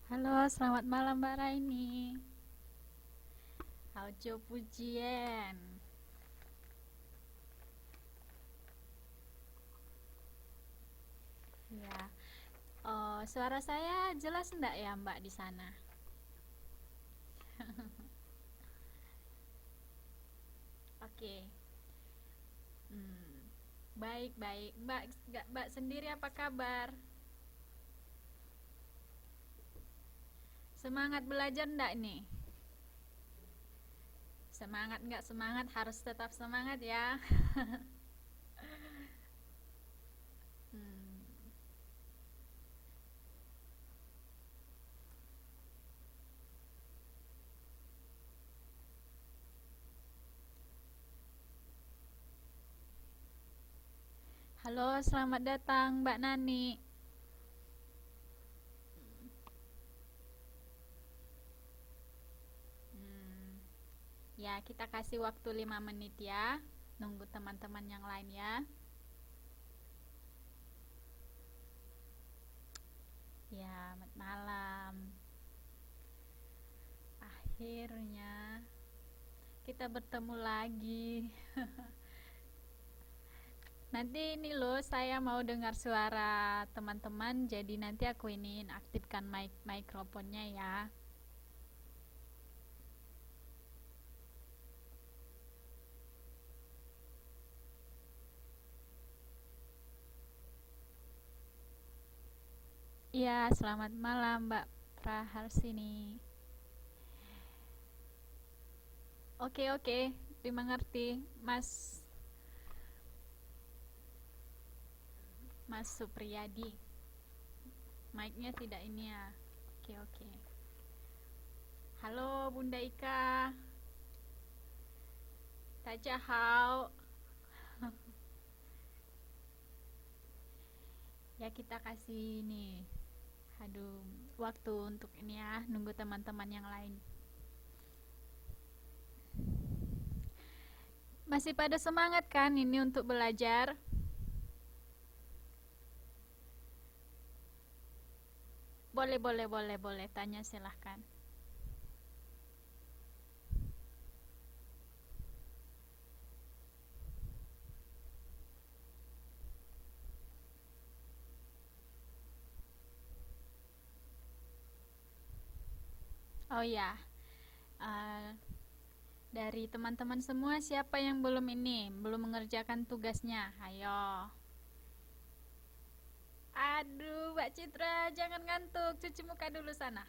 Halo, selamat malam Mbak Raini. Haujo pujian. Ya, suara saya jelas enggak ya Mbak di sana? Oke. Hmm, baik baik. Mbak sendiri apa kabar? Semangat belajar enggak nih? Semangat enggak semangat harus tetap semangat ya. Hmm. Halo, selamat datang Mbak Nani. Hmm, ya, kita kasih waktu 5 menit ya. Nunggu teman-teman yang lain ya. Ya, selamat malam. Akhirnya kita bertemu lagi. Nanti ini loh, saya mau dengar suara teman-teman, jadi nanti aku ini aktifkan mikrofonnya ya. Iya, selamat malam Mbak Praharsini. Oke, oke, dimengerti. Mas Supriyadi. Mic-nya tidak ini ya. Oke, oke. Halo Bunda Ika. Tajahau. Ya kita kasih ini. Aduh, waktu untuk ini ya, nunggu teman-teman yang lain. Masih pada semangat kan ini untuk belajar? Boleh, boleh, boleh, boleh. Tanya silahkan. Oh ya, uh, dari teman-teman semua siapa yang belum mengerjakan tugasnya? Ayo. Aduh, Mbak Citra, jangan ngantuk. Cuci muka dulu sana.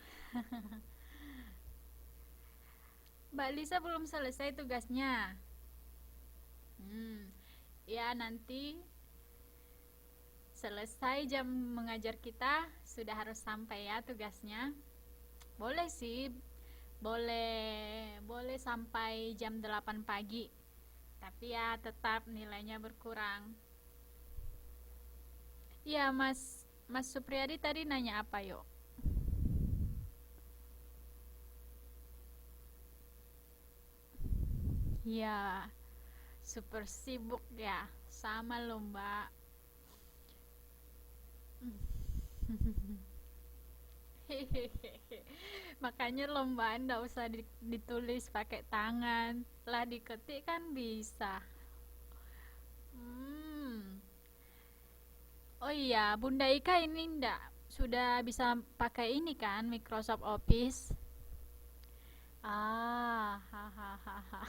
Mbak Lisa belum selesai tugasnya. Hmm, ya nanti selesai jam mengajar kita sudah harus sampai ya tugasnya. Boleh sih, boleh sampai jam 8 pagi. Tapi ya tetap nilainya berkurang. Iya, Mas Supriyadi tadi nanya apa, yuk? Iya, super sibuk ya. Sama loh, Mbak. Hehehe. Makanya lomba ndak usah ditulis pakai tangan, lah diketik kan bisa. Hmm. Oh iya, Bunda Ika ini ndak sudah bisa pakai ini kan Microsoft Office? Hahaha.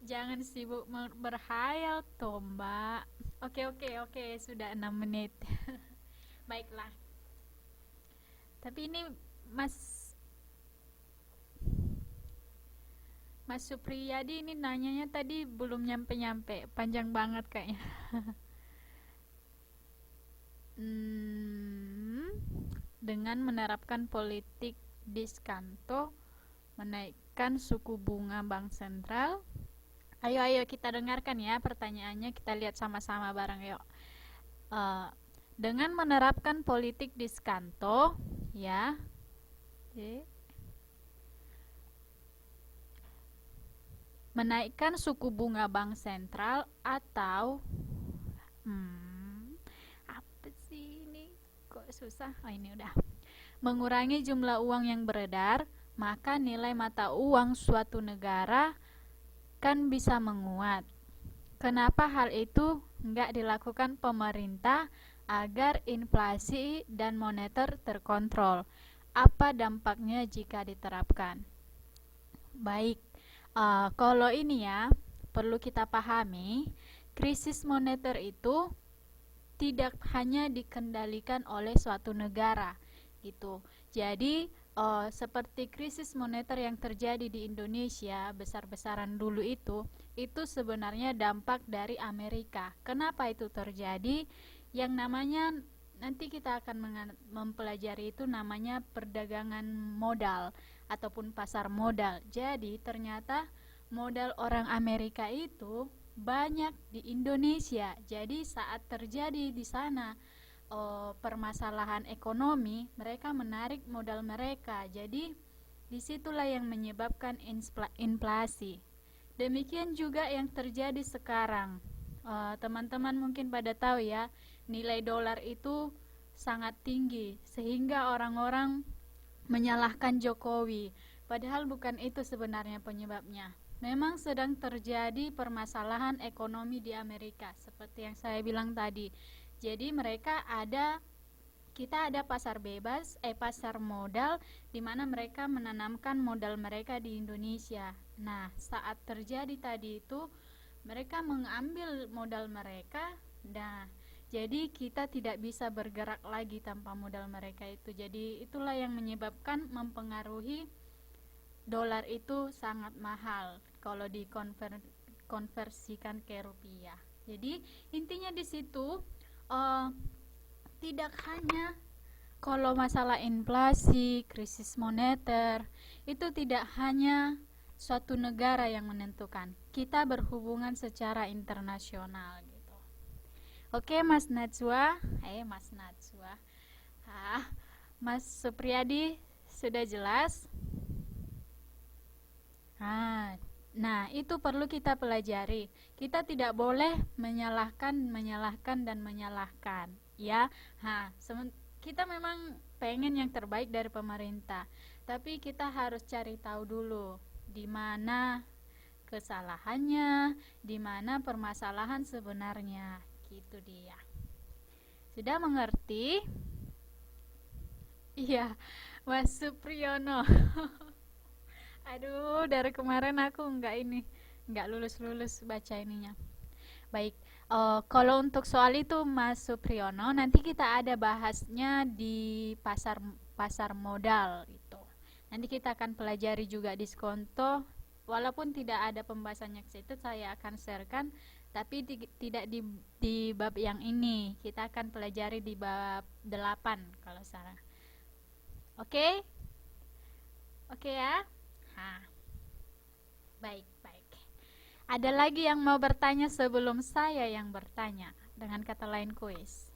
Jangan sibuk berhayal toh, Mbak. Oke, oke, oke, sudah 6 menit. Baiklah. Tapi ini Mas Mas Supriyadi ini nanyanya tadi belum nyampe-nyampe, panjang banget kayaknya. Hmm, dengan menerapkan politik diskanto, menaikkan suku bunga bank sentral. Ayo, ayo kita dengarkan ya pertanyaannya, kita lihat sama-sama bareng yuk. Eh, dengan menerapkan politik diskanto, ya, oke, menaikkan suku bunga bank sentral atau apa sih ini kok susah? Oh ini udah. mengurangi jumlah uang yang beredar, maka nilai mata uang suatu negara kan bisa menguat. Kenapa hal itu nggak dilakukan pemerintah agar inflasi dan moneter terkontrol? Apa dampaknya jika diterapkan? Baik, kalau ini ya perlu kita pahami, krisis moneter itu tidak hanya dikendalikan oleh suatu negara, gitu. Jadi seperti krisis moneter yang terjadi di Indonesia besar-besaran dulu itu sebenarnya dampak dari Amerika. Kenapa itu terjadi? Yang namanya nanti kita akan mempelajari itu namanya perdagangan modal ataupun pasar modal. Jadi ternyata modal orang Amerika itu banyak di Indonesia. Jadi saat terjadi di sana permasalahan ekonomi, mereka menarik modal mereka. Jadi disitulah yang menyebabkan inflasi. Demikian juga yang terjadi sekarang. Teman-teman mungkin pada tahu ya, nilai dolar itu sangat tinggi sehingga orang-orang menyalahkan Jokowi. Padahal bukan itu sebenarnya penyebabnya. Memang sedang terjadi permasalahan ekonomi di Amerika, seperti yang saya bilang tadi. Jadi kita ada pasar bebas, pasar modal, di mana mereka menanamkan modal mereka di Indonesia. Nah, saat terjadi tadi itu, mereka mengambil modal mereka. Nah, jadi kita tidak bisa bergerak lagi tanpa modal mereka itu. Jadi itulah yang menyebabkan mempengaruhi dolar itu sangat mahal kalau dikonversikan ke rupiah. Jadi intinya di situ tidak hanya kalau masalah inflasi, krisis moneter, itu tidak hanya suatu negara yang menentukan. Kita berhubungan secara internasional gitu. Oke, Mas Najwa. Mas Najwa. Mas Supriyadi sudah jelas? Nah, itu perlu kita pelajari. Kita tidak boleh menyalahkan dan menyalahkan, ya. Kita memang pengen yang terbaik dari pemerintah, tapi kita harus cari tahu dulu di mana kesalahannya, di mana permasalahan sebenarnya. Gitu dia. Sudah mengerti? Iya, Mas Supriyono. Aduh, dari kemarin aku nggak lulus baca ininya. Baik, kalau untuk soal itu Mas Supriyono, nanti kita ada bahasnya di pasar modal itu. Nanti kita akan pelajari juga diskonto. Walaupun tidak ada pembahasannya ke situ, saya akan sharekan, tapi tidak di bab yang ini. Kita akan pelajari di bab 8 kalau salah. Oke? Oke ya? Baik. Ada lagi yang mau bertanya sebelum saya yang bertanya? Dengan kata lain kuis.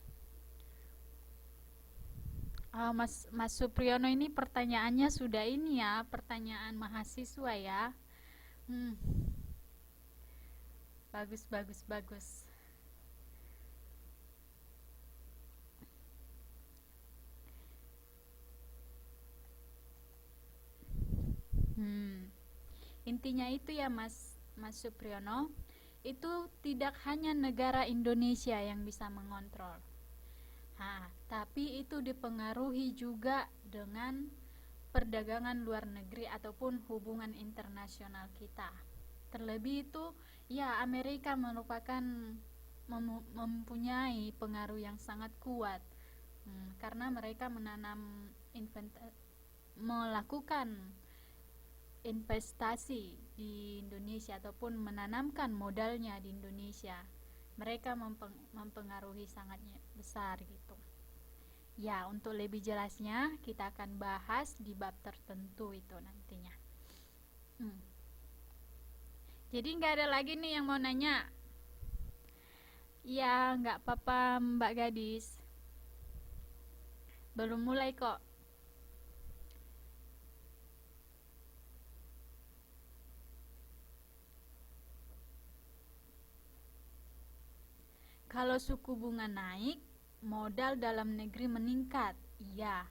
Mas Supriyono ini pertanyaannya sudah ini ya, pertanyaan mahasiswa ya. Bagus. Intinya itu ya Mas Supriyono, itu tidak hanya negara Indonesia yang bisa mengontrol. Tapi itu dipengaruhi juga dengan perdagangan luar negeri ataupun hubungan internasional kita. Terlebih itu ya Amerika merupakan mempunyai pengaruh yang sangat kuat, karena mereka melakukan investasi di Indonesia ataupun menanamkan modalnya di Indonesia. Mereka mempengaruhi sangat besar gitu. Ya, untuk lebih jelasnya kita akan bahas di bab tertentu itu nantinya. Jadi nggak ada lagi nih yang mau nanya? Ya, nggak apa-apa Mbak Gadis. Belum mulai kok. Kalau suku bunga naik, modal dalam negeri meningkat. Iya,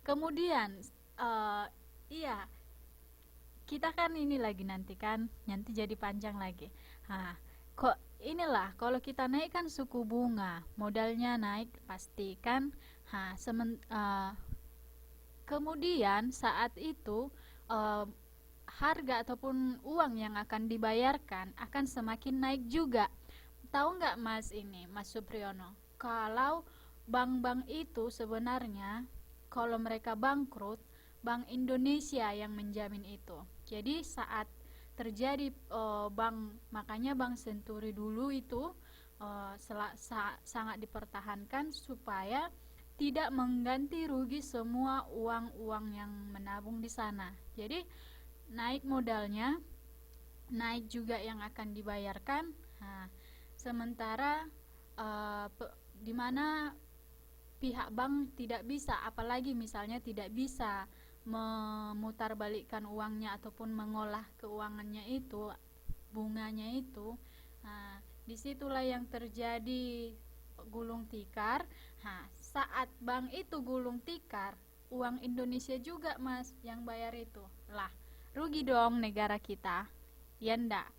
Kemudian eh, iya, kita kan ini lagi nanti kan, nanti jadi panjang lagi. Nah, kok inilah kalau kita naikkan suku bunga, modalnya naik pasti kan. Nah, kemudian saat itu eh, harga ataupun uang yang akan dibayarkan akan semakin naik juga. Tahu nggak Mas ini, Mas Supriyono? Kalau bank-bank itu sebenarnya kalau mereka bangkrut, Bank Indonesia yang menjamin itu. Jadi saat terjadi makanya Bank Senturi dulu itu sangat dipertahankan supaya tidak mengganti rugi semua uang-uang yang menabung di sana. Jadi naik modalnya, naik juga yang akan dibayarkan. Nah, sementara eh, di mana pihak bank tidak bisa, apalagi misalnya tidak bisa memutarbalikkan uangnya ataupun mengolah keuangannya itu, bunganya itu. Nah, disitulah yang terjadi gulung tikar. Nah, saat bank itu gulung tikar, uang Indonesia juga Mas yang bayar itu. Lah, rugi dong negara kita. Ya ndak?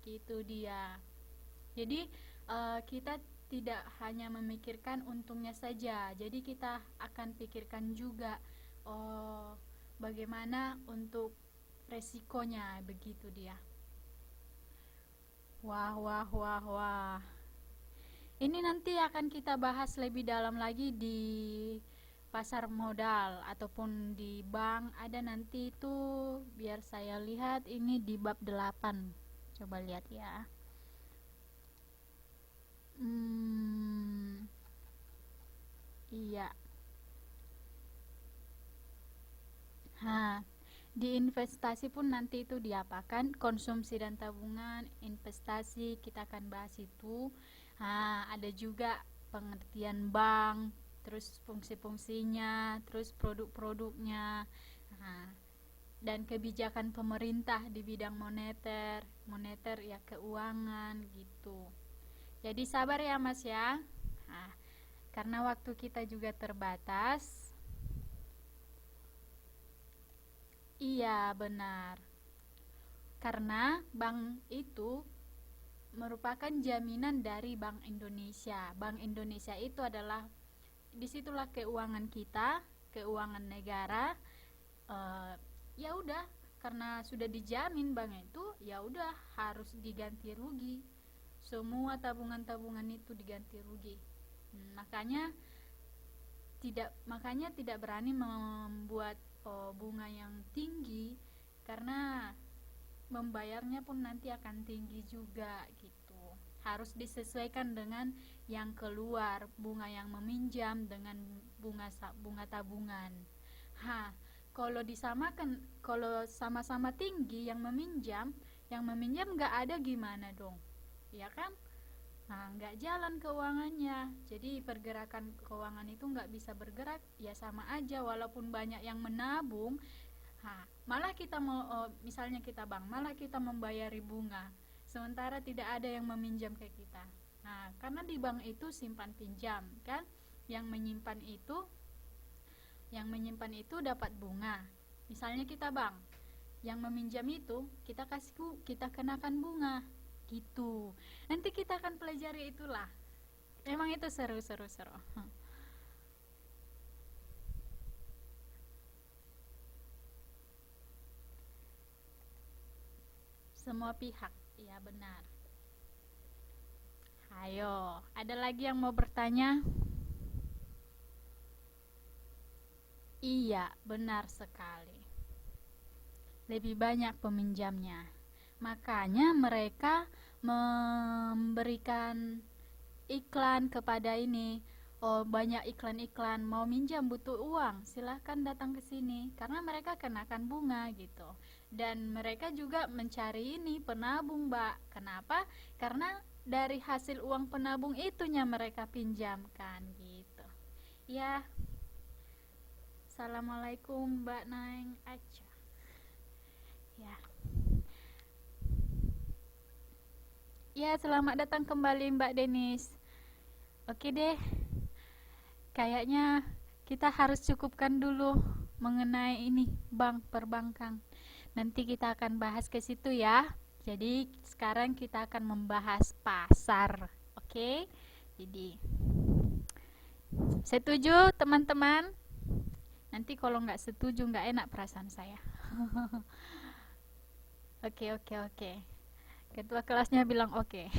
Gitu dia. Jadi kita tidak hanya memikirkan untungnya saja. Jadi kita akan pikirkan juga oh, bagaimana untuk resikonya, begitu dia. Wah, wah, wah, wah. Ini nanti akan kita bahas lebih dalam lagi di pasar modal ataupun di bank. Ada nanti itu biar saya lihat ini di bab 8. Coba lihat ya. Hmm, iya. Ha, di investasi pun nanti itu diapakan? Konsumsi dan tabungan, investasi kita akan bahas itu. Ada juga pengertian bank, terus fungsi-fungsinya, terus produk-produknya. Nah, dan kebijakan pemerintah di bidang moneter, moneter ya keuangan gitu. Jadi sabar ya Mas ya. Nah, karena waktu kita juga terbatas. Iya, benar. Karena bank itu merupakan jaminan dari Bank Indonesia. Bank Indonesia itu adalah disitulah keuangan kita, keuangan negara. Eh, ya udah, karena sudah dijamin bank itu, ya udah harus diganti rugi. Semua tabungan-tabungan itu diganti rugi. Makanya tidak berani membuat bunga yang tinggi karena membayarnya pun nanti akan tinggi juga gitu. Harus disesuaikan dengan yang keluar, bunga yang meminjam dengan bunga tabungan. Kalau disamakan, kalau sama-sama tinggi yang meminjam nggak ada gimana dong? Ya kan? Nah, nggak jalan keuangannya. Jadi pergerakan keuangan itu nggak bisa bergerak, ya sama aja walaupun banyak yang menabung. Malah kita mau misalnya kita bank, malah kita membayari bunga. Sementara tidak ada yang meminjam ke kita. Nah, karena di bank itu simpan pinjam, kan? Yang menyimpan itu dapat bunga. Misalnya kita bank, yang meminjam itu kita kenakan bunga gitu. Nanti kita akan pelajari itulah. Emang itu seru. Semua pihak, iya benar. Ayo, ada lagi yang mau bertanya? Iya, benar sekali. Lebih banyak peminjamnya. Makanya mereka memberikan iklan kepada ini. Oh, banyak iklan-iklan, mau minjam butuh uang, silahkan datang ke sini karena mereka kenakan bunga gitu. Dan mereka juga mencari ini penabung, Mbak. Kenapa? Karena dari hasil uang penabung itunya mereka pinjamkan gitu. Ya, assalamualaikum Mbak Naeng Aca. Ya. Ya, selamat datang kembali Mbak Denis. Oke deh. Kayaknya kita harus cukupkan dulu mengenai ini perbankan. Nanti kita akan bahas ke situ ya. Jadi sekarang kita akan membahas pasar. Oke. Jadi setuju teman-teman? Nanti kalau nggak setuju nggak enak perasaan saya. Oke. Ketua kelasnya bilang oke.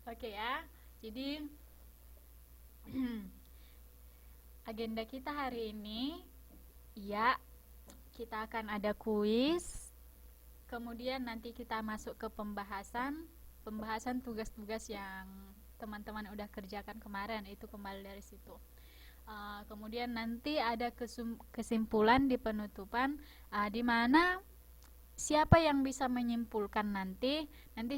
Oke ya. Jadi agenda kita hari ini ya, kita akan ada kuis. Kemudian nanti kita masuk ke pembahasan tugas-tugas yang teman-teman udah kerjakan kemarin, itu kembali dari situ. Kemudian nanti ada kesimpulan di penutupan, di mana siapa yang bisa menyimpulkan nanti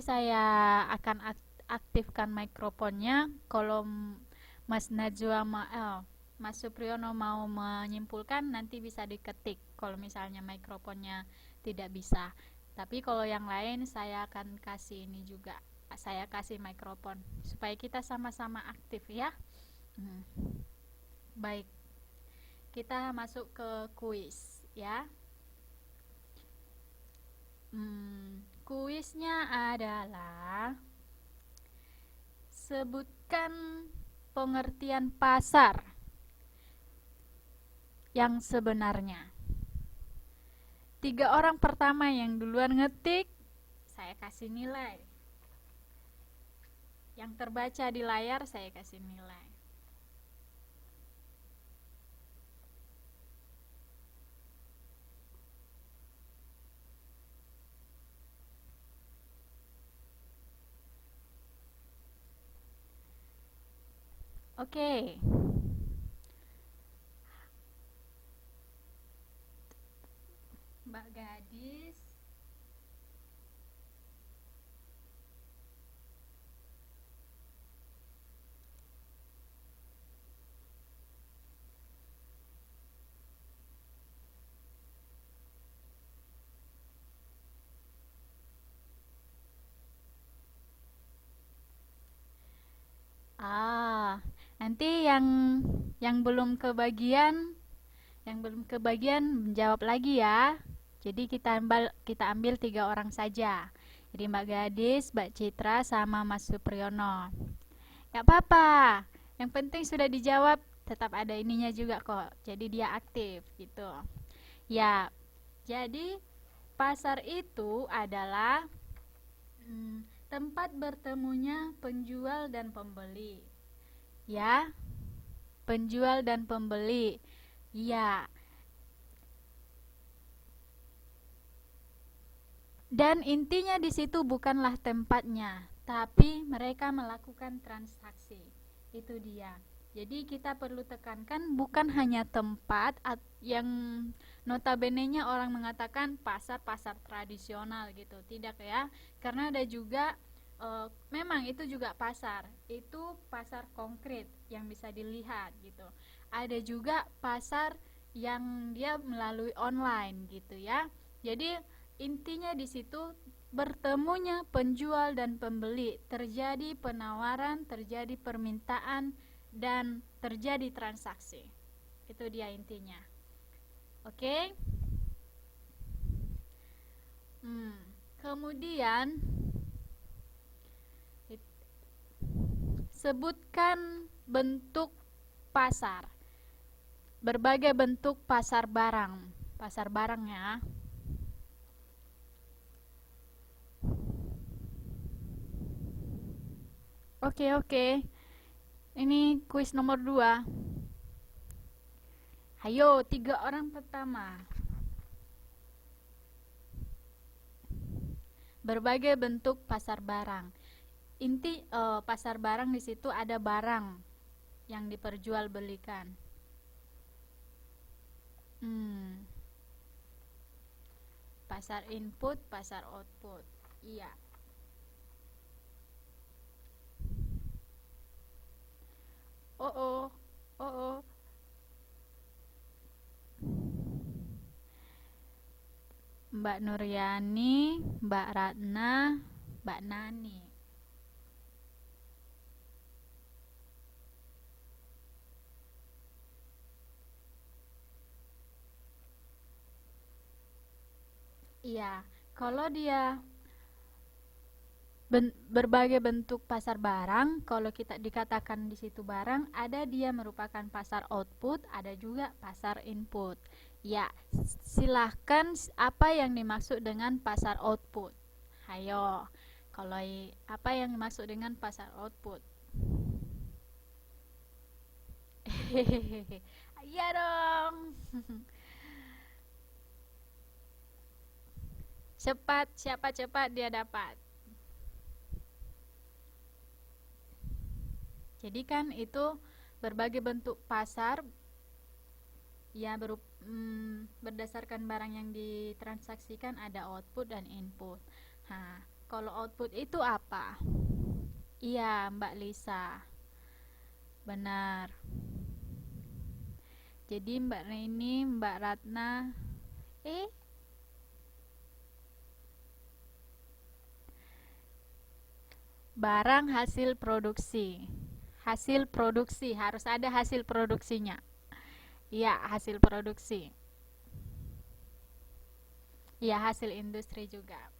saya akan aktifkan mikrofonnya. Kalau Mas Najwa Mas Supriyono mau menyimpulkan, nanti bisa diketik kalau misalnya mikrofonnya tidak bisa. Tapi kalau yang lain saya akan kasih ini juga, saya kasih mikrofon supaya kita sama-sama aktif ya. Baik, kita masuk ke kuis ya. Kuisnya adalah sebutkan pengertian pasar yang sebenarnya. 3 orang pertama yang duluan ngetik, saya kasih nilai. Yang terbaca di layar saya kasih nilai. Oke. Mbak Gadis. Nanti yang belum kebagian menjawab lagi ya. Jadi kita ambil 3 orang saja. Jadi Mbak Gadis, Mbak Citra, sama Mas Supriyono. Gak apa-apa. Yang penting sudah dijawab, tetap ada ininya juga kok. Jadi dia aktif gitu. Ya. Jadi pasar itu adalah tempat bertemunya penjual dan pembeli. Ya, penjual dan pembeli. Ya. Dan intinya di situ bukanlah tempatnya, tapi mereka melakukan transaksi. Itu dia. Jadi kita perlu tekankan bukan hanya tempat yang notabene-nya orang mengatakan pasar tradisional gitu. Tidak ya. Karena ada juga memang itu juga pasar. Itu pasar konkret yang bisa dilihat gitu. Ada juga pasar yang dia melalui online gitu ya. Jadi intinya di situ bertemunya penjual dan pembeli, terjadi penawaran, terjadi permintaan, dan terjadi transaksi. Itu dia intinya. Oke? Kemudian sebutkan bentuk pasar. Berbagai bentuk pasar barang. Pasar barang ya. Oke. Ini kuis nomor 2. Ayo, 3 orang pertama. Berbagai bentuk pasar barang. Inti pasar barang di situ ada barang yang diperjualbelikan. Pasar input, pasar output. Iya. Oh. Mbak Nuryani, Mbak Ratna, Mbak Nani. Iya, kalau dia berbagai bentuk pasar barang, kalau kita dikatakan di situ barang, ada dia merupakan pasar output, ada juga pasar input. Ya, silahkan apa yang dimaksud dengan pasar output? Hayo, kalau apa yang dimaksud dengan pasar output? Hehehe, iya dong. Cepat, siapa cepat dia dapat. Jadi kan itu berbagai bentuk pasar ya berdasarkan barang yang ditransaksikan ada output dan input. Nah, kalau output itu apa? Iya, Mbak Lisa. Benar. Jadi Mbak Reni, Mbak Ratna, eh barang hasil produksi. Hasil produksi harus ada hasil produksinya. Iya, hasil produksi. Iya, hasil industri juga.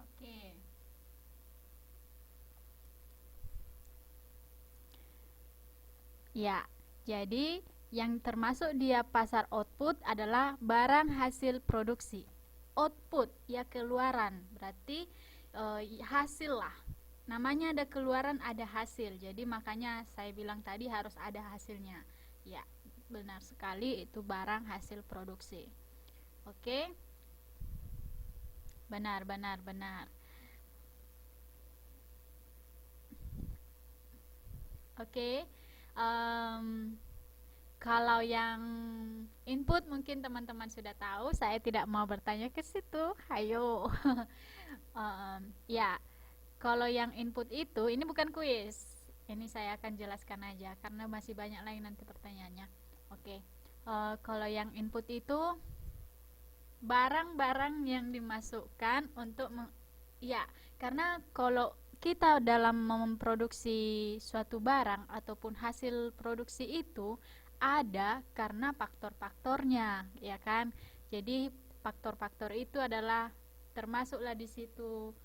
Oke. Ya, jadi yang termasuk dia pasar output adalah barang hasil produksi. Output ya keluaran, berarti hasil lah. Namanya ada keluaran, ada hasil. Jadi makanya saya bilang tadi harus ada hasilnya. Ya, benar sekali itu barang hasil produksi. Oke? Benar, benar, benar. Oke. Em, Kalau yang input mungkin teman-teman sudah tahu, saya tidak mau bertanya ke situ. Hayo. Ya, kalau yang input itu, ini bukan kuis. Ini saya akan jelaskan aja karena masih banyak lagi nanti pertanyaannya. Oke. Kalau yang input itu barang-barang yang dimasukkan untuk ya, karena kalau kita dalam memproduksi suatu barang ataupun hasil produksi itu ada karena faktor-faktornya, ya kan? Jadi faktor-faktor itu adalah termasuklah di situ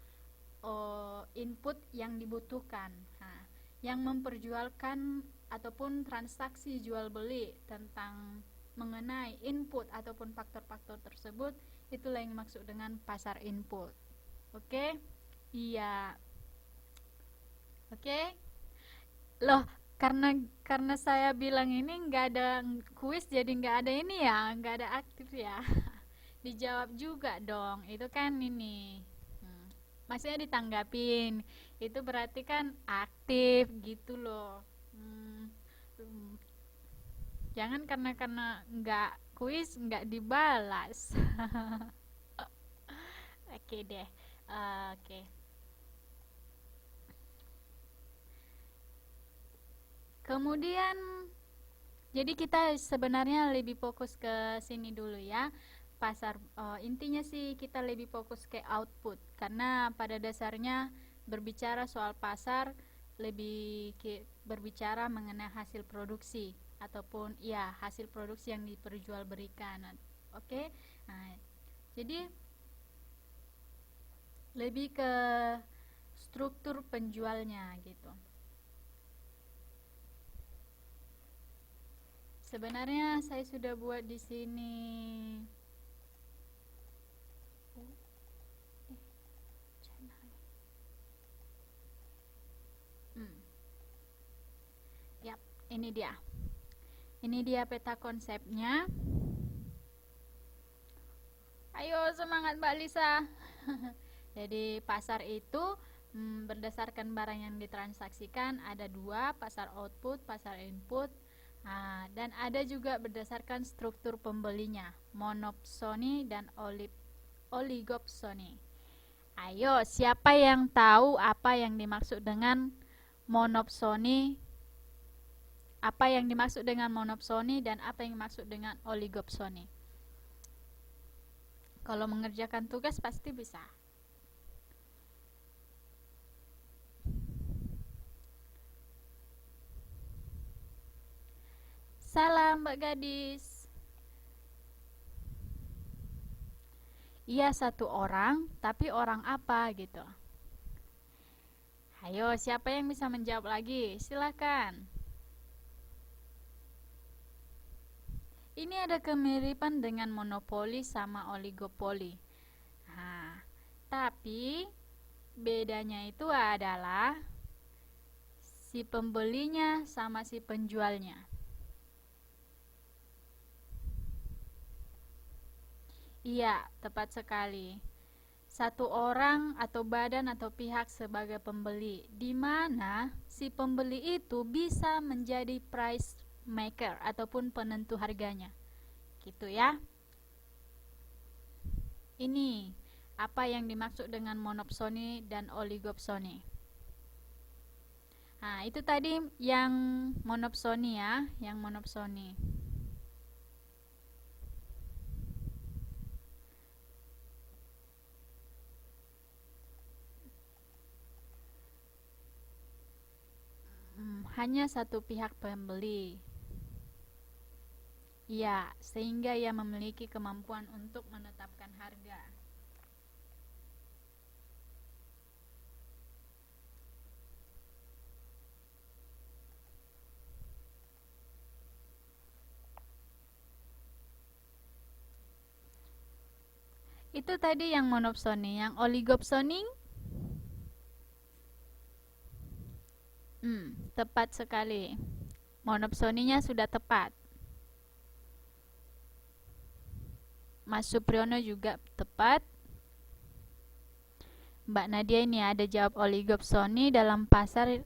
input yang dibutuhkan. Nah, yang memperjualkan ataupun transaksi jual beli tentang mengenai input ataupun faktor-faktor tersebut, itulah yang dimaksud dengan pasar input. Oke? Iya. Oke? Loh, karena saya bilang ini nggak ada kuis, jadi nggak ada ini ya, nggak ada aktif ya. Dijawab juga dong, itu kan ini. Hmm. Maksudnya ditanggapin, itu berarti kan aktif gitu loh. Hmm. Hmm. Jangan karena nggak kuis nggak dibalas. Oke deh. Oke. Kemudian jadi kita sebenarnya lebih fokus ke sini dulu ya. Pasar intinya sih kita lebih fokus ke output karena pada dasarnya berbicara soal pasar lebih berbicara mengenai hasil produksi ataupun ya hasil produksi yang diperjualbelikan. Oke. Nah, jadi lebih ke struktur penjualnya gitu. Sebenarnya saya sudah buat di sini. Hmm. Yap, ini dia. Ini dia peta konsepnya. Ayo semangat Mbak Lisa. Jadi pasar itu berdasarkan barang yang ditransaksikan ada dua, pasar output, pasar input. Nah, dan ada juga berdasarkan struktur pembelinya, monopsoni dan oligopsoni. Ayo, siapa yang tahu apa yang dimaksud dengan monopsoni Apa yang dimaksud dengan monopsoni dan apa yang dimaksud dengan oligopsoni. Kalau mengerjakan tugas pasti bisa. Salam Mbak Gadis. Iya, satu orang, tapi orang apa gitu. Ayo, siapa yang bisa menjawab lagi? Silakan. Ini ada kemiripan dengan monopoli sama oligopoli. Nah, tapi bedanya itu adalah si pembelinya sama si penjualnya. Iya, tepat sekali. Satu orang atau badan atau pihak sebagai pembeli, di mana si pembeli itu bisa menjadi price maker ataupun penentu harganya. Gitu ya. Ini apa yang dimaksud dengan monopsoni dan oligopsoni. Nah, itu tadi yang monopsoni ya, yang monopsoni. Hanya satu pihak pembeli. Ya, sehingga ia memiliki kemampuan untuk menetapkan harga. Itu tadi yang monopsoni, yang oligopsoni. Tepat sekali. Monopsoninya sudah tepat. Mas Supriyono juga tepat. Mbak Nadia ini ada jawab oligopsoni dalam pasar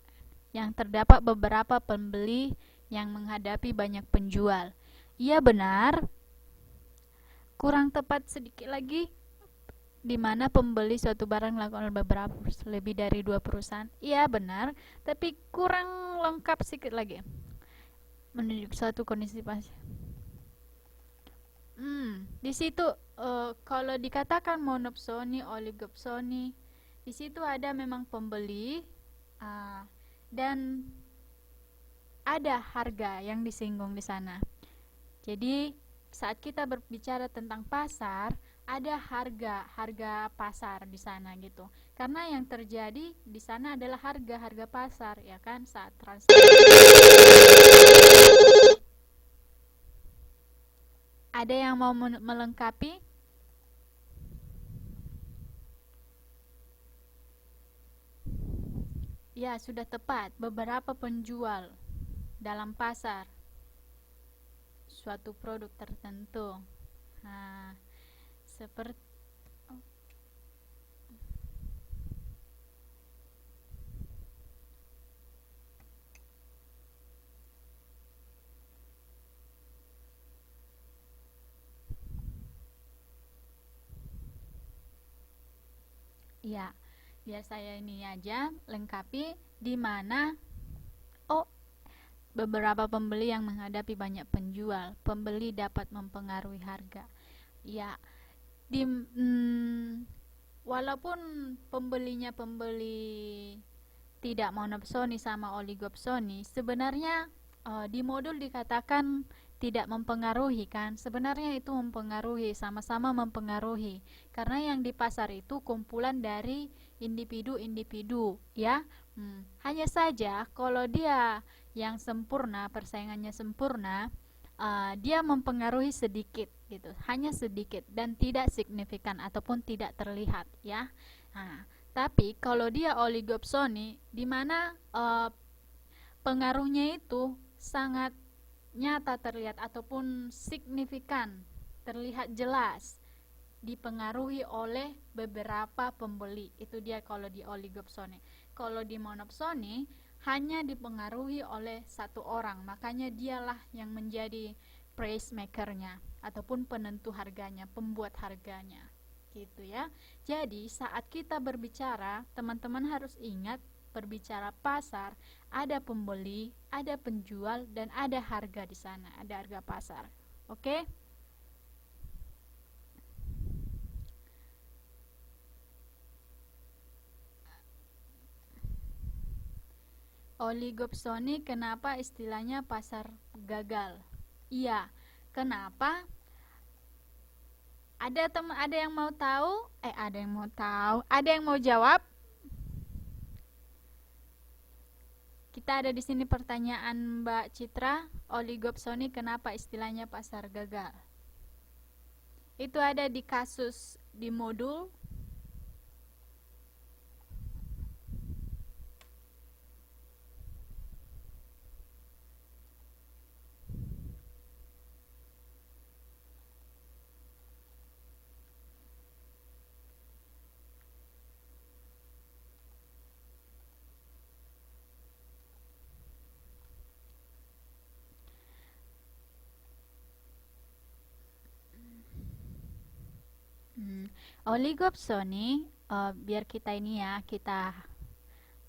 yang terdapat beberapa pembeli yang menghadapi banyak penjual. Iya benar. Kurang tepat sedikit lagi, di mana pembeli suatu barang melakukan beberapa lebih dari 2 perusahaan. Iya benar, tapi kurang lengkap sedikit lagi. Menunjuk suatu kondisi pas. Di situ kalau dikatakan monopsoni, oligopsoni, di situ ada memang pembeli dan ada harga yang disinggung di sana. Jadi saat kita berbicara tentang pasar, ada harga pasar di sana gitu. Karena yang terjadi di sana adalah harga pasar, ya kan, saat transaksi. Ada yang mau melengkapi? Ya, sudah tepat. Beberapa penjual dalam pasar suatu produk tertentu. Nah, seperti ya, biar saya ini aja lengkapi di mana beberapa pembeli yang menghadapi banyak penjual. Pembeli dapat mempengaruhi harga. Ya, walaupun pembelinya pembeli tidak monopsoni sama oligopsoni, sebenarnya di modul dikatakan tidak mempengaruhi kan. Sebenarnya itu mempengaruhi, sama-sama mempengaruhi. Karena yang di pasar itu kumpulan dari individu-individu ya. Hanya saja kalau dia yang sempurna, persaingannya sempurna, dia mempengaruhi sedikit gitu, hanya sedikit dan tidak signifikan ataupun tidak terlihat ya. Nah, tapi kalau dia oligopsoni, di mana pengaruhnya itu sangat nyata terlihat ataupun signifikan, terlihat jelas, dipengaruhi oleh beberapa pembeli. Itu dia kalau di oligopsoni. Kalau di monopsoni hanya dipengaruhi oleh satu orang, makanya dialah yang menjadi price makernya ataupun penentu harganya, pembuat harganya gitu ya. Jadi saat kita berbicara, teman-teman harus ingat berbicara pasar, ada pembeli, ada penjual, dan ada harga di sana, ada harga pasar. Oke? Oligopsoni, kenapa istilahnya pasar gagal? Iya, kenapa? Ada yang mau tahu? Ada yang mau tahu? Ada yang mau jawab? Kita ada di sini pertanyaan Mbak Citra, oligopsoni kenapa istilahnya pasar gagal? Itu ada di kasus di modul. Oligopsoni, biar kita ini ya, kita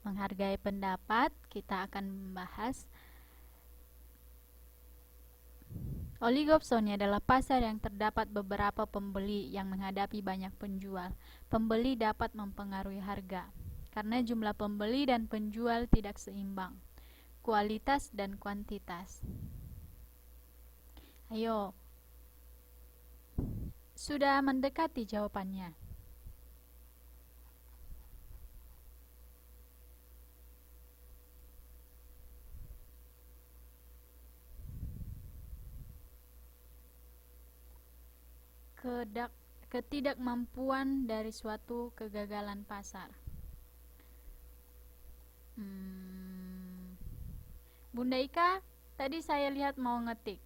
menghargai pendapat, kita akan membahas. Oligopsoni adalah pasar yang terdapat beberapa pembeli yang menghadapi banyak penjual. Pembeli dapat mempengaruhi harga karena jumlah pembeli dan penjual tidak seimbang. Kualitas dan kuantitas. Ayo, sudah mendekati jawabannya. Ketidakmampuan dari suatu kegagalan pasar. Bunda Ika, tadi saya lihat mau ngetik.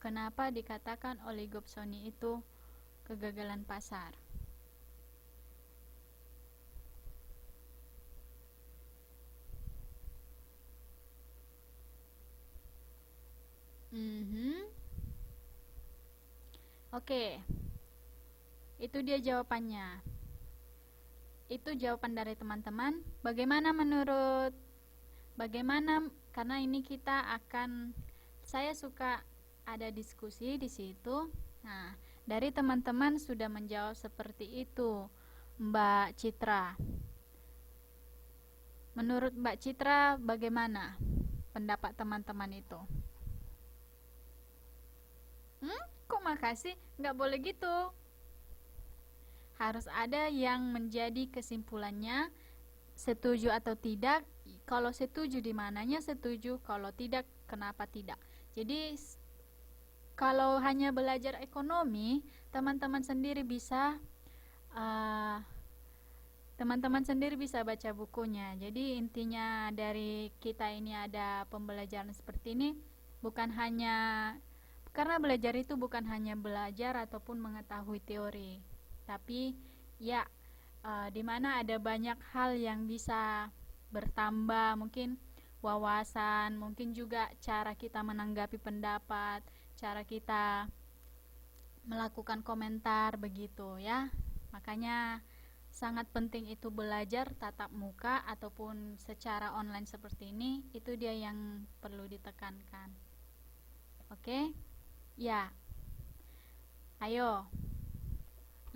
Kenapa dikatakan oligopsoni itu kegagalan pasar? Oke, itu dia jawabannya. Itu jawaban dari teman-teman. Karena ini saya suka ada diskusi di situ. Nah, dari teman-teman sudah menjawab seperti itu, Mbak Citra. Menurut Mbak Citra, bagaimana pendapat teman-teman itu? Kok makasih? Nggak boleh gitu. Harus ada yang menjadi kesimpulannya, setuju atau tidak. Kalau setuju di mananya setuju, kalau tidak kenapa tidak. Jadi kalau hanya belajar ekonomi, teman-teman sendiri bisa baca bukunya. Jadi intinya dari kita ini ada pembelajaran seperti ini, karena belajar itu bukan hanya belajar ataupun mengetahui teori, tapi ya di mana ada banyak hal yang bisa bertambah, mungkin wawasan, mungkin juga cara kita menanggapi pendapat, cara kita melakukan komentar begitu ya. Makanya sangat penting itu belajar tatap muka ataupun secara online seperti ini, itu dia yang perlu ditekankan. Oke? Ya. Ayo.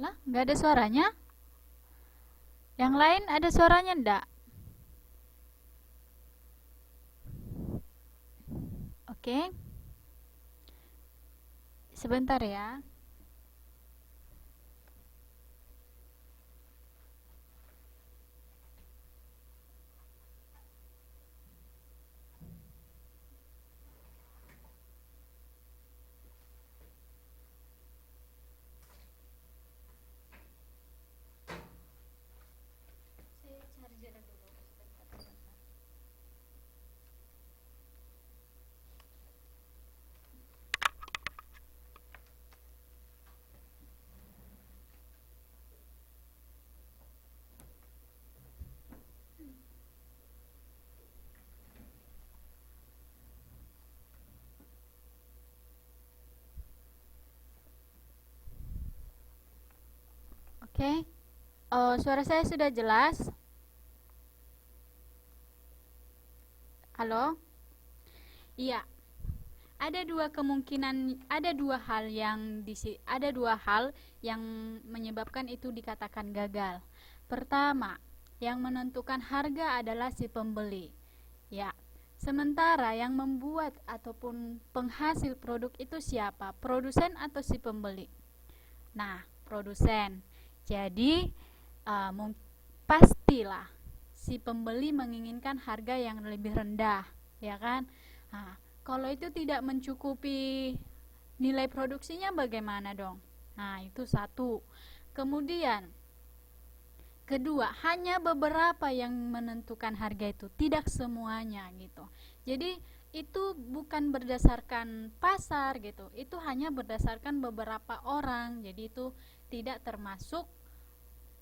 Lah, nggak ada suaranya? Yang lain ada suaranya ndak? Oke. Sebentar ya. Oke. Suara saya sudah jelas? Halo? Iya. Ada dua hal yang menyebabkan itu dikatakan gagal. Pertama, yang menentukan harga adalah si pembeli. Ya. Sementara yang membuat ataupun penghasil produk itu siapa? Produsen atau si pembeli? Nah, produsen. Jadi, pastilah si pembeli menginginkan harga yang lebih rendah, ya kan? Nah, kalau itu tidak mencukupi nilai produksinya bagaimana dong? Nah, itu satu. Kemudian, kedua, hanya beberapa yang menentukan harga itu, tidak semuanya gitu. Jadi, itu bukan berdasarkan pasar gitu. Itu hanya berdasarkan beberapa orang. Jadi itu tidak termasuk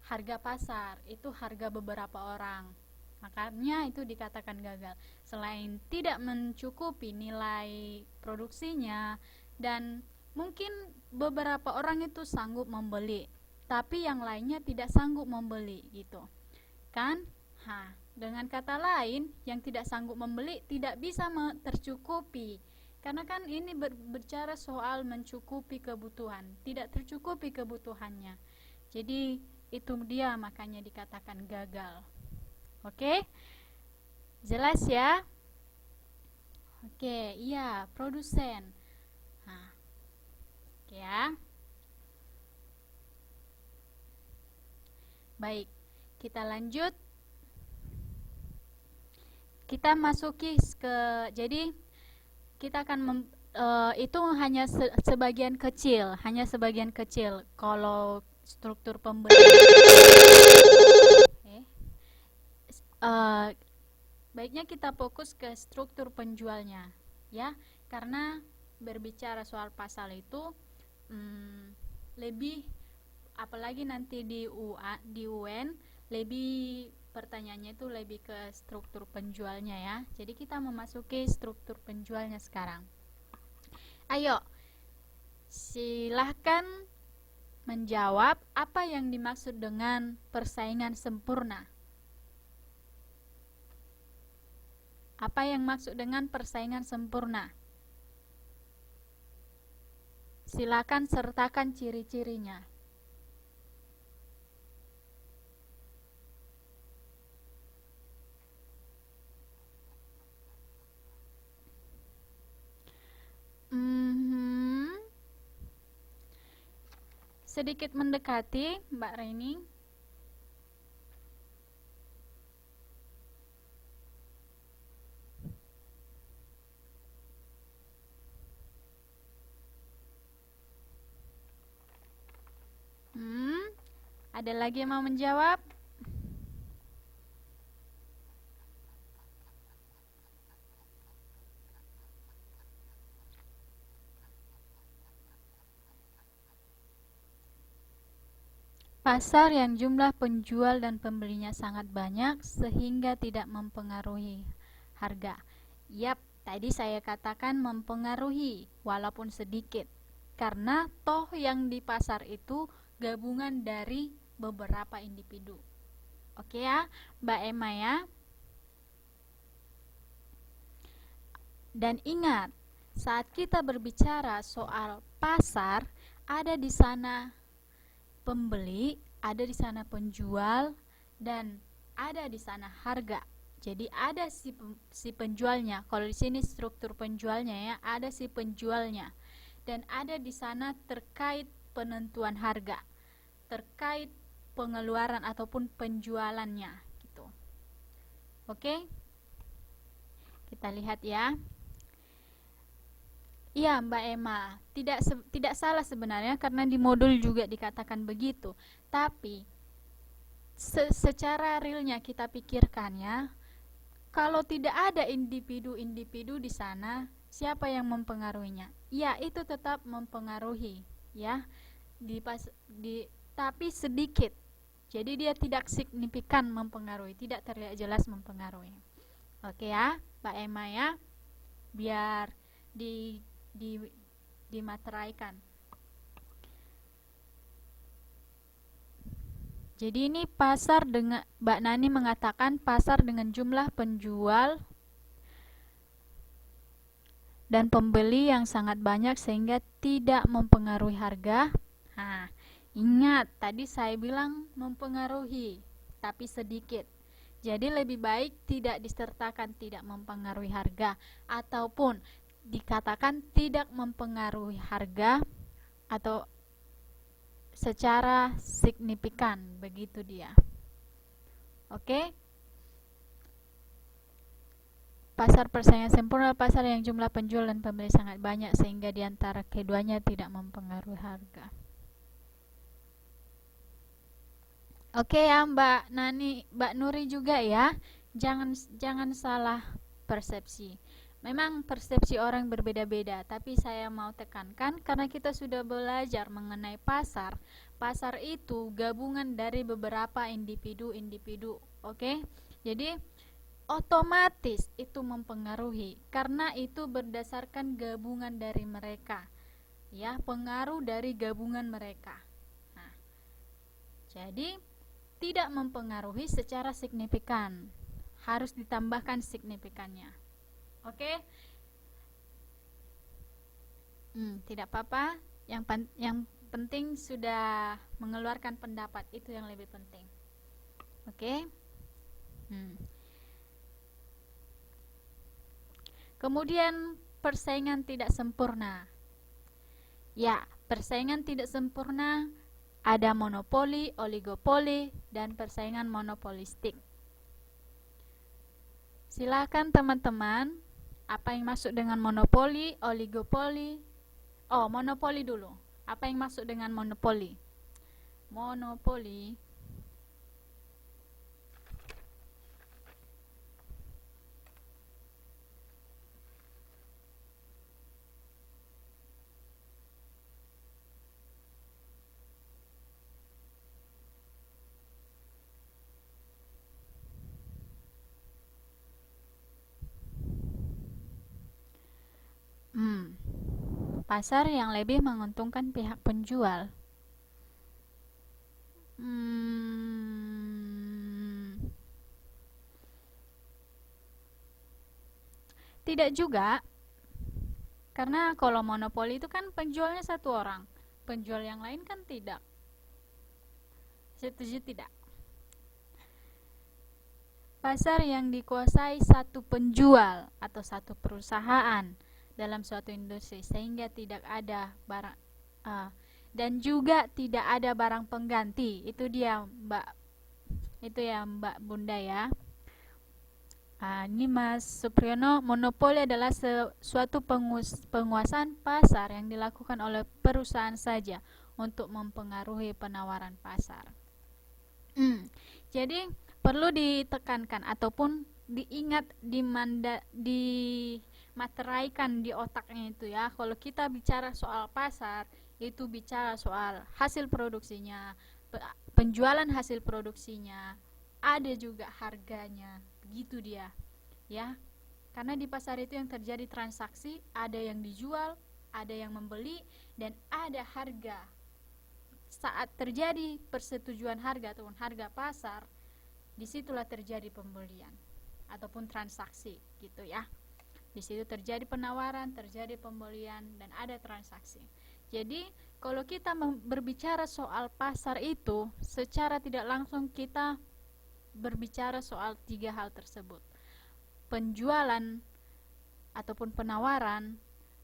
harga pasar, itu harga beberapa orang. Makanya itu dikatakan gagal. Selain tidak mencukupi nilai produksinya dan mungkin beberapa orang itu sanggup membeli, tapi yang lainnya tidak sanggup membeli gitu. Kan? Dengan kata lain, yang tidak sanggup membeli tidak bisa tercukupi. Karena kan ini berbicara soal mencukupi kebutuhan, tidak tercukupi kebutuhannya. Jadi itu dia makanya dikatakan gagal. Oke? Jelas ya? Oke, iya, produsen. Nah, oke ya. Baik, kita lanjut. Kita masuki jadi kita akan itu hanya sebagian kecil kalau struktur pembeli. Baiknya kita fokus ke struktur penjualnya, ya, karena berbicara soal pasal itu lebih, apalagi nanti di UN lebih pertanyaannya itu lebih ke struktur penjualnya ya. Jadi kita memasuki struktur penjualnya sekarang. Ayo, silahkan menjawab apa yang dimaksud dengan persaingan sempurna. Apa yang maksud dengan persaingan sempurna? Silakan sertakan ciri-cirinya. Sedikit mendekati, Mbak Reni. Ada lagi yang mau menjawab? Pasar yang jumlah penjual dan pembelinya sangat banyak sehingga tidak mempengaruhi harga. Yap, tadi saya katakan mempengaruhi walaupun sedikit. Karena toh yang di pasar itu gabungan dari beberapa individu. Oke ya, Mbak Emma ya. Dan ingat, saat kita berbicara soal pasar, ada di sana pembeli, ada di sana penjual, dan ada di sana harga. Jadi ada si penjualnya. Kalau di sini struktur penjualnya ya, ada si penjualnya. Dan ada di sana terkait penentuan harga, terkait pengeluaran ataupun penjualannya gitu. Oke? Kita lihat ya. Iya, Mbak Emma, tidak salah sebenarnya karena di modul juga dikatakan begitu. Tapi secara realnya kita pikirkan ya, kalau tidak ada individu-individu di sana, siapa yang mempengaruhinya? Ya, itu tetap mempengaruhi, ya. Tapi sedikit. Jadi dia tidak signifikan mempengaruhi, tidak terlihat jelas mempengaruhi. Oke ya, Mbak Emma ya. Biar dimateraikan. Jadi ini pasar dengan Mbak Nani mengatakan pasar dengan jumlah penjual dan pembeli yang sangat banyak sehingga tidak mempengaruhi harga. Nah, ingat tadi saya bilang mempengaruhi, tapi sedikit. Jadi lebih baik tidak disertakan tidak mempengaruhi harga ataupun dikatakan tidak mempengaruhi harga atau secara signifikan, begitu dia. Oke? Pasar persaingan sempurna pasar yang jumlah penjual dan pembeli sangat banyak sehingga di antara keduanya tidak mempengaruhi harga. Oke ya Mbak Nani, Mbak Nuri juga ya. Jangan salah persepsi. Memang persepsi orang berbeda-beda, tapi saya mau tekankan karena kita sudah belajar mengenai pasar. Pasar itu gabungan dari beberapa individu-individu, oke? Jadi otomatis itu mempengaruhi karena itu berdasarkan gabungan dari mereka. Ya, pengaruh dari gabungan mereka. Nah, jadi tidak mempengaruhi secara signifikan. Harus ditambahkan signifikannya. Oke, tidak apa-apa. Yang penting sudah mengeluarkan pendapat, itu yang lebih penting. Oke. Kemudian persaingan tidak sempurna. Ya, persaingan tidak sempurna ada monopoli, oligopoli, dan persaingan monopolistik. Silakan teman-teman. Apa yang masuk dengan monopoli, oligopoli? Oh, monopoli dulu. Apa yang masuk dengan monopoli? Monopoli pasar yang lebih menguntungkan pihak penjual. Tidak juga, karena kalau monopoli itu kan penjualnya satu orang, penjual yang lain kan tidak. Setuju tidak? Pasar yang dikuasai satu penjual atau satu perusahaan dalam suatu industri sehingga tidak ada barang dan juga tidak ada barang pengganti. Itu dia Mbak, itu ya Mbak Bunda ya. Ini Mas Supriyono, monopoli adalah suatu penguasaan pasar yang dilakukan oleh perusahaan saja untuk mempengaruhi penawaran pasar. Jadi perlu ditekankan ataupun diingat, dimateraikan di otaknya itu ya. Kalau kita bicara soal pasar, itu bicara soal hasil produksinya, penjualan hasil produksinya, ada juga harganya, begitu dia ya. Karena di pasar itu yang terjadi transaksi, ada yang dijual, ada yang membeli, dan ada harga. Saat terjadi persetujuan harga ataupun harga pasar, disitulah terjadi pembelian ataupun transaksi gitu ya. Di situ terjadi penawaran, terjadi pembelian, dan ada transaksi. Jadi kalau kita berbicara soal pasar itu, secara tidak langsung kita berbicara soal tiga hal tersebut: penjualan ataupun penawaran,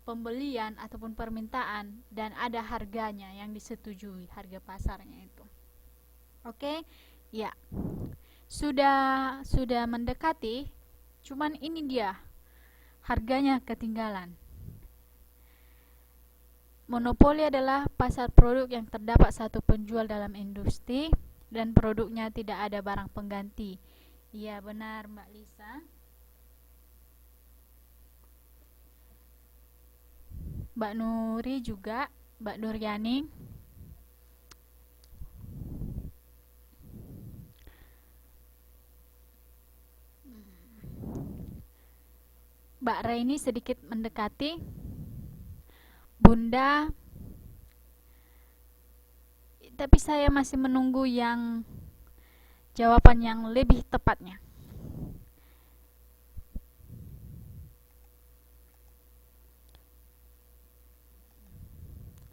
pembelian ataupun permintaan, dan ada harganya yang disetujui, harga pasarnya itu. Oke, ya. Sudah mendekati, cuman ini dia harganya ketinggalan. Monopoli adalah pasar produk yang terdapat satu penjual dalam industri dan produknya tidak ada barang pengganti. Iya benar Mbak Lisa. Mbak Nuri juga, Mbak Nuryani. Mbak Reini sedikit mendekati. Bunda, tapi saya masih menunggu yang jawaban yang lebih tepatnya.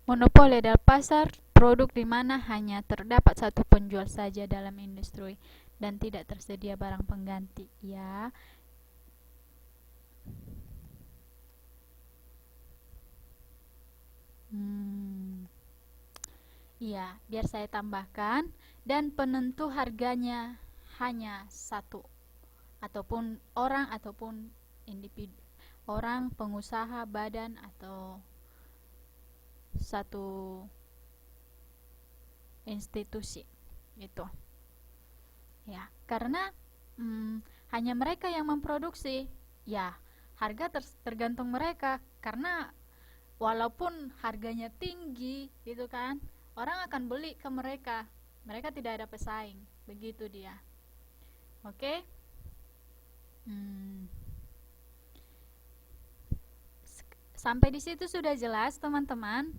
Monopoli adalah pasar produk di mana hanya terdapat satu penjual saja dalam industri dan tidak tersedia barang pengganti. Ya, iya, biar saya tambahkan, dan penentu harganya hanya satu, ataupun orang ataupun individu, orang, pengusaha, badan, atau satu institusi. Itu ya, karena hanya mereka yang memproduksi, ya harga tergantung mereka, karena walaupun harganya tinggi gitu kan, orang akan beli ke mereka, mereka tidak ada pesaing, begitu dia. Oke. Sampai di situ sudah jelas teman-teman?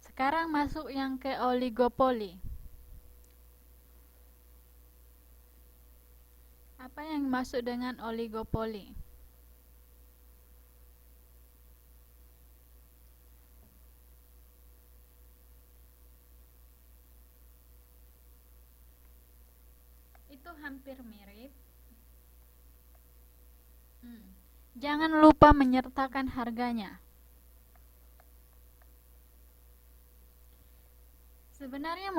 Sekarang masuk yang ke oligopoli. Apa yang masuk dengan oligopoli? Itu hampir mirip. Jangan lupa menyertakan harganya. Sebenarnya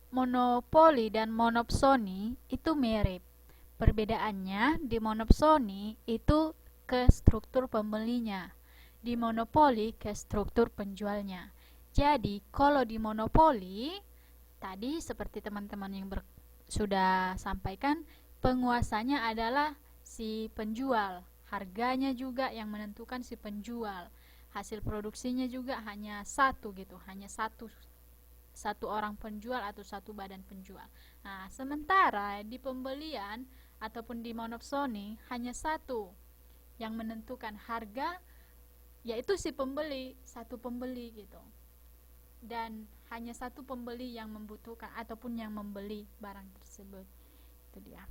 monopoli dan monopsoni itu mirip. Perbedaannya di monopsoni itu ke struktur pembelinya, di monopoli ke struktur penjualnya. Jadi kalau di monopoli tadi seperti teman-teman yang sudah sampaikan, penguasanya adalah si penjual, harganya juga yang menentukan si penjual, hasil produksinya juga hanya satu gitu, hanya satu orang penjual atau satu badan penjual. Nah, sementara di pembelian ataupun di monopsoni hanya satu yang menentukan harga, yaitu si pembeli, satu pembeli gitu. Dan hanya satu pembeli yang membutuhkan ataupun yang membeli barang tersebut. Itu dia.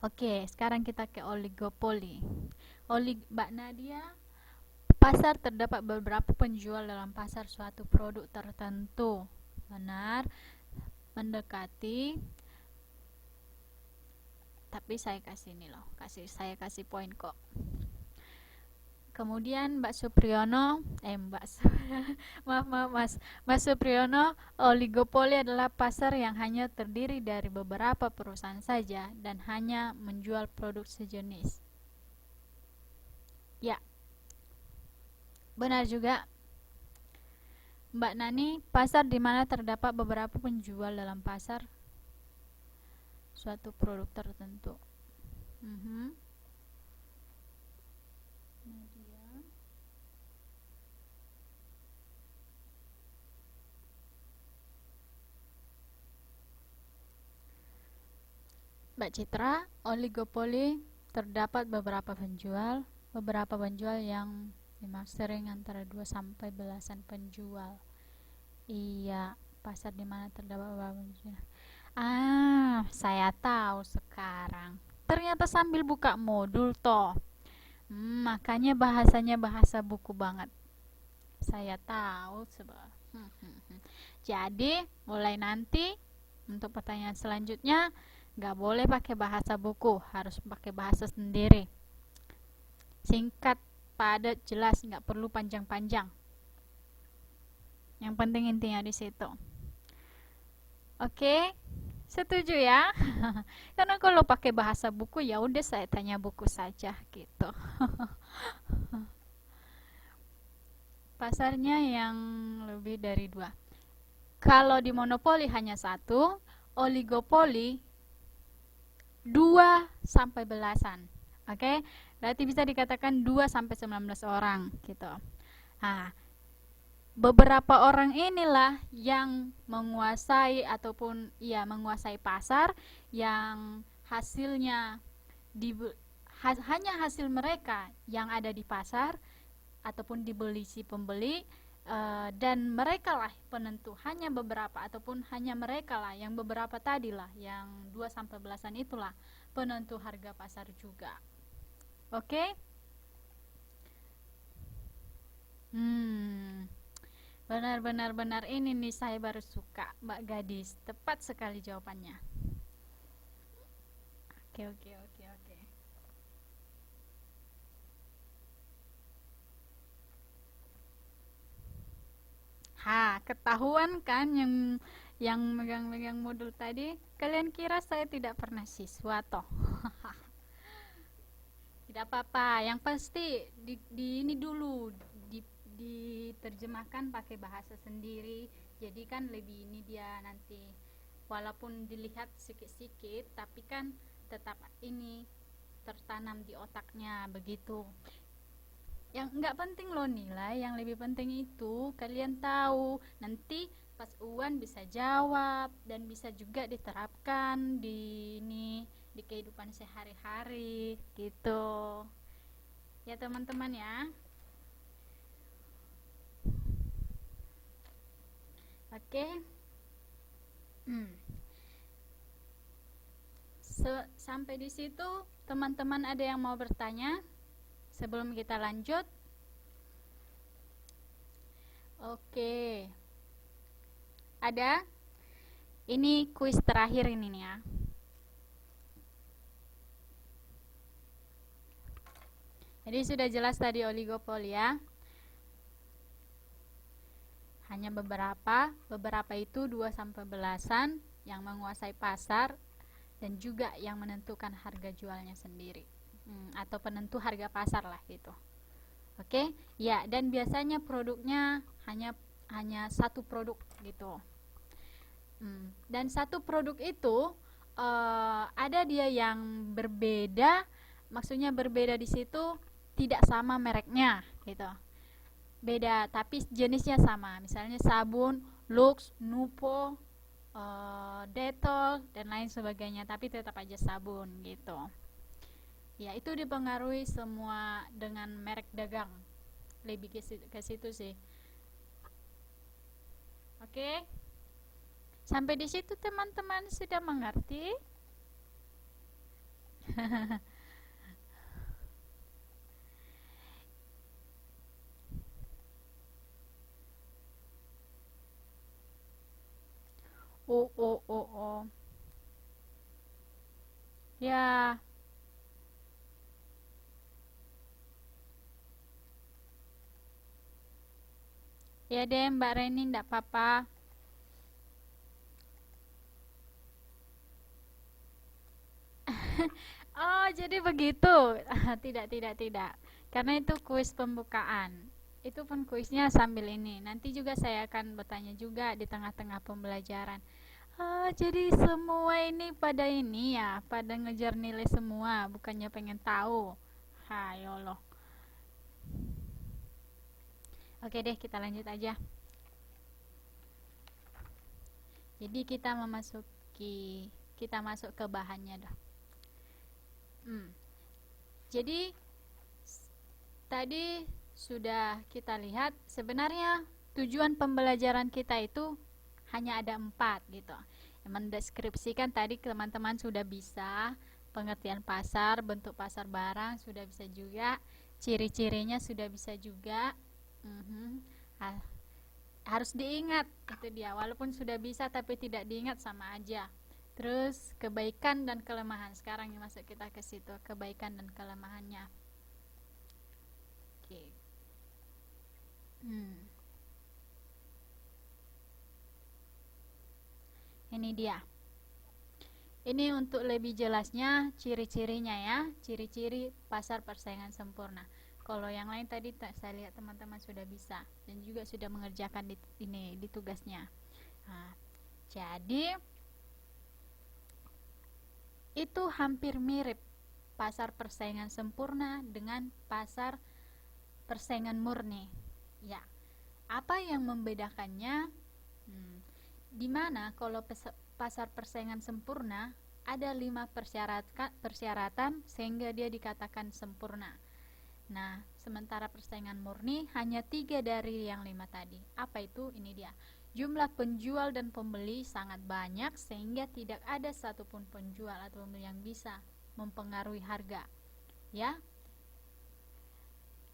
Oke, sekarang kita ke oligopoli. Mbak Nadia, pasar terdapat beberapa penjual dalam pasar suatu produk tertentu. Benar, mendekati. Tapi saya kasih ini loh, saya kasih poin kok. Kemudian Mbak Supriyono, Mas Supriyono, oligopoli adalah pasar yang hanya terdiri dari beberapa perusahaan saja dan hanya menjual produk sejenis. Ya, benar juga. Mbak Nani, pasar di mana terdapat beberapa penjual dalam pasar suatu produk tertentu. Mbak Citra, oligopoli terdapat beberapa penjual yang memang sering antara 2 sampai belasan penjual. Iya, pasar di mana terdapat beberapa penjual. Saya tahu sekarang. Ternyata sambil buka modul toh. Makanya bahasanya bahasa buku banget. Saya tahu sebab. Jadi, mulai nanti untuk pertanyaan selanjutnya nggak boleh pakai bahasa buku, harus pakai bahasa sendiri. Singkat, padat, jelas, nggak perlu panjang-panjang. Yang penting intinya di situ. Oke, setuju ya? Karena kalau pakai bahasa buku ya udah saya tanya buku saja gitu. Pasarnya yang lebih dari 2. Kalau di monopoli hanya 1, oligopoli 2 sampai belasan. Oke? Berarti bisa dikatakan 2 sampai 19 orang gitu. Nah, beberapa orang inilah yang menguasai ataupun menguasai pasar yang hasilnya hanya hasil mereka yang ada di pasar ataupun dibeli si pembeli, dan mereka lah penentu, hanya beberapa ataupun hanya mereka lah yang beberapa tadi lah yang 2-11 itulah penentu harga pasar juga. Oke? Benar ini nih saya baru suka, Mbak Gadis. Tepat sekali jawabannya. Oke. Ketahuan kan yang megang-megang modul tadi? Kalian kira saya tidak pernah siswa toh? Tidak apa-apa, yang pasti ini dulu diterjemahkan pakai bahasa sendiri. Jadi kan lebih ini dia nanti walaupun dilihat sikit-sikit tapi kan tetap ini tertanam di otaknya begitu. Yang nggak penting loh nilai, yang lebih penting itu kalian tahu nanti pas UAN bisa jawab dan bisa juga diterapkan di kehidupan sehari-hari gitu ya teman-teman ya. Oke. Sampai di situ teman-teman ada yang mau bertanya sebelum kita lanjut? Oke. Ada? Ini kuis terakhir ini nih ya. Jadi sudah jelas tadi oligopoli ya. Hanya beberapa itu 2-11 yang menguasai pasar dan juga yang menentukan harga jualnya sendiri. Atau penentu harga pasar lah gitu. Oke? Ya, dan biasanya produknya hanya satu produk gitu. Dan satu produk itu ada dia yang berbeda, maksudnya berbeda di situ tidak sama mereknya gitu. Beda tapi jenisnya sama, misalnya sabun Lux, Nupo, Dettol dan lain sebagainya, tapi tetap aja sabun gitu. Ya, itu dipengaruhi semua dengan merek dagang. Lebih ke situ sih. Oke? Sampai di situ teman-teman sudah mengerti? Oh. Ya. Ya deh Mbak Reni, enggak apa-apa. Oh, jadi begitu. Tidak. Karena itu kuis pembukaan. Itu pun kuisnya sambil ini. Nanti juga saya akan bertanya juga di tengah-tengah pembelajaran. Jadi semua ini ya, pada ngejar nilai semua, bukannya pengen tahu. Hayolo. Oke deh, kita lanjut aja. Jadi kita masuk ke bahannya dah. Jadi tadi sudah kita lihat sebenarnya tujuan pembelajaran kita itu hanya ada 4 gitu. Yang mendeskripsikan tadi teman-teman sudah bisa, pengertian pasar, bentuk pasar barang sudah bisa juga, ciri-cirinya sudah bisa juga. Harus diingat itu dia, walaupun sudah bisa tapi tidak diingat sama aja. Terus kebaikan dan kelemahan, sekarang yang masuk kita ke situ, kebaikan dan kelemahannya. Oke. Ini dia. Ini untuk lebih jelasnya ciri-cirinya ya, ciri-ciri pasar persaingan sempurna. Kalau yang lain tadi saya lihat teman-teman sudah bisa dan juga sudah mengerjakan di tugasnya. Jadi itu hampir mirip pasar persaingan sempurna dengan pasar persaingan murni. Ya, apa yang membedakannya? Dimana kalau pasar persaingan sempurna ada 5 persyaratan sehingga dia dikatakan sempurna. Nah, sementara persaingan murni hanya 3 dari yang 5 tadi. Apa itu? Ini dia. Jumlah penjual dan pembeli sangat banyak sehingga tidak ada satupun penjual atau pembeli yang bisa mempengaruhi harga. Ya.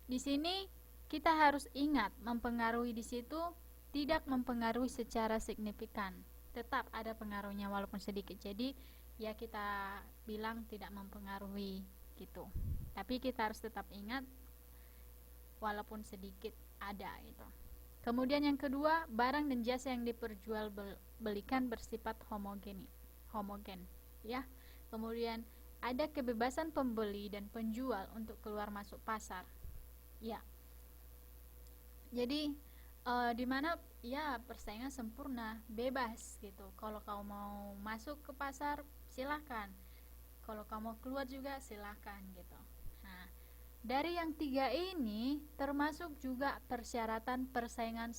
Di sini kita harus ingat, mempengaruhi di situ tidak mempengaruhi secara signifikan. Tetap ada pengaruhnya walaupun sedikit. Jadi, ya kita bilang tidak mempengaruhi gitu. Tapi kita harus tetap ingat walaupun sedikit ada itu. Kemudian yang kedua, barang dan jasa yang diperjualbelikan bersifat homogen, ya. Kemudian ada kebebasan pembeli dan penjual untuk keluar masuk pasar, ya. Jadi di mana ya persaingan sempurna, bebas gitu. Kalau kamu mau masuk ke pasar silahkan, kalau kamu mau keluar juga silahkan gitu. Nah, dari yang 3 ini termasuk juga persyaratan persaingan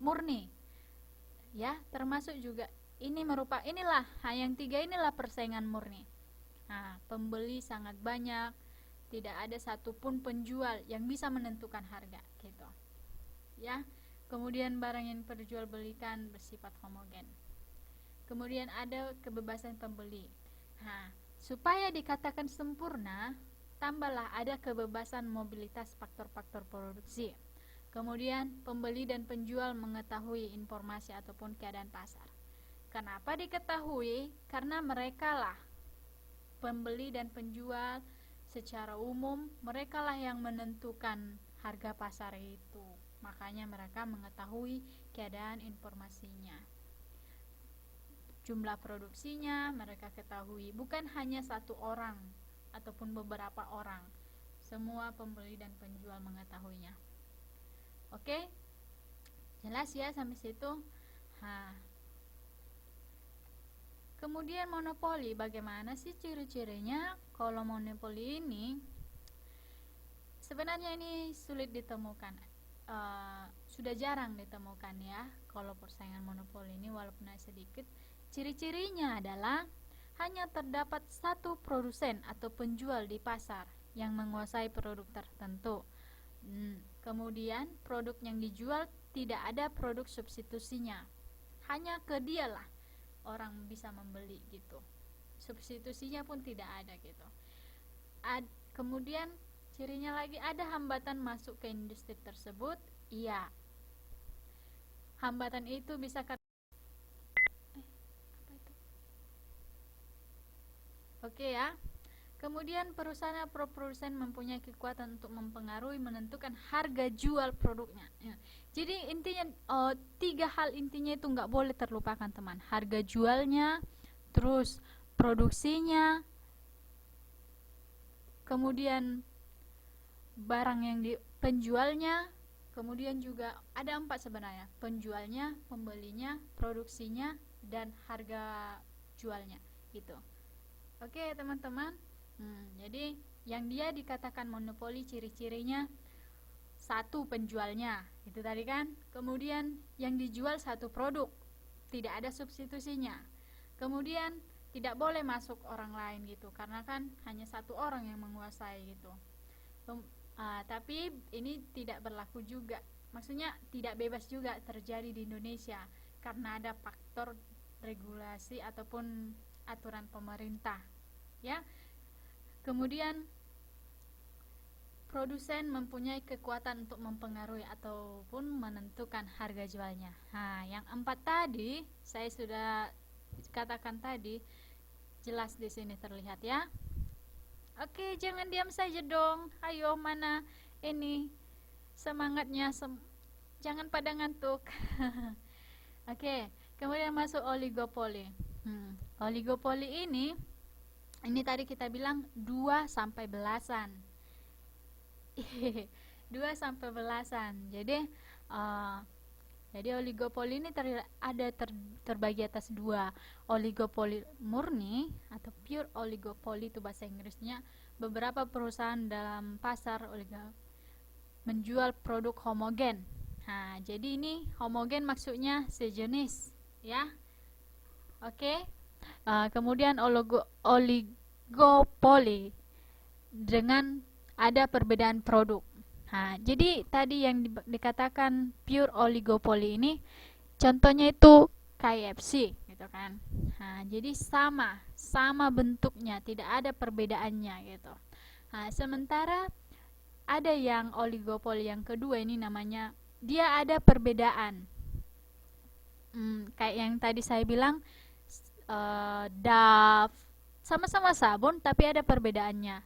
murni, ya, termasuk juga inilah yang 3 inilah persaingan murni. Nah, pembeli sangat banyak, tidak ada satupun penjual yang bisa menentukan harga gitu, ya. Kemudian barang yang diperjualbelikan bersifat homogen. Kemudian ada kebebasan pembeli. Nah, supaya dikatakan sempurna, tambahlah ada kebebasan mobilitas faktor-faktor produksi. Kemudian pembeli dan penjual mengetahui informasi ataupun keadaan pasar. Kenapa diketahui? Karena merekalah pembeli dan penjual secara umum, merekalah yang menentukan harga pasar itu. Makanya mereka mengetahui keadaan informasinya. Jumlah produksinya mereka ketahui, bukan hanya satu orang ataupun beberapa orang. Semua pembeli dan penjual mengetahuinya. Oke? Jelas ya sampai situ? Kemudian monopoli, bagaimana sih ciri-cirinya? Kalau monopoli ini sebenarnya ini sulit ditemukan. Sudah jarang ditemukan ya kalau persaingan monopoli ini, walaupun sedikit. Ciri-cirinya adalah hanya terdapat satu produsen atau penjual di pasar yang menguasai produk tertentu. Kemudian produk yang dijual tidak ada produk substitusinya, hanya ke dialah orang bisa membeli gitu. Substitusinya pun tidak ada gitu. Kemudian cirinya lagi, ada hambatan masuk ke industri tersebut. Iya, hambatan itu bisa Oke ya. Kemudian perusahaan atau produsen mempunyai kekuatan untuk mempengaruhi, menentukan harga jual produknya ya. Jadi intinya 3 hal intinya itu nggak boleh terlupakan teman. Harga jualnya, terus produksinya, kemudian barang yang penjualnya, kemudian juga ada 4 sebenarnya, penjualnya, pembelinya, produksinya, dan harga jualnya gitu. Oke teman-teman, jadi yang dia dikatakan monopoli ciri-cirinya, satu penjualnya itu tadi kan, kemudian yang dijual satu produk, tidak ada substitusinya, kemudian tidak boleh masuk orang lain gitu, karena kan hanya satu orang yang menguasai gitu. Tapi ini tidak berlaku juga, maksudnya tidak bebas juga terjadi di Indonesia karena ada faktor regulasi ataupun aturan pemerintah ya. Kemudian produsen mempunyai kekuatan untuk mempengaruhi ataupun menentukan harga jualnya. Nah, yang 4 tadi saya sudah katakan tadi, jelas di sini terlihat ya. Oke, jangan diam saja dong. Ayo, mana ini semangatnya, jangan pada ngantuk. Oke, kemudian masuk oligopoli. Oligopoli ini tadi kita bilang 2 sampai belasan. 2 sampai belasan. Jadi oligopoli ini terbagi atas 2. Oligopoli murni atau pure oligopoli itu bahasa Inggrisnya. Beberapa perusahaan dalam pasar menjual produk homogen. Nah, jadi ini homogen maksudnya sejenis, ya. Oke. Kemudian oligopoli dengan ada perbedaan produk. Nah, jadi tadi yang dikatakan pure oligopoli ini contohnya itu KFC gitu kan. Nah, jadi sama bentuknya, tidak ada perbedaannya gitu. Nah, sementara ada yang oligopoli yang kedua ini namanya dia ada perbedaan. Kayak yang tadi saya bilang, Dove sama-sama sabun tapi ada perbedaannya.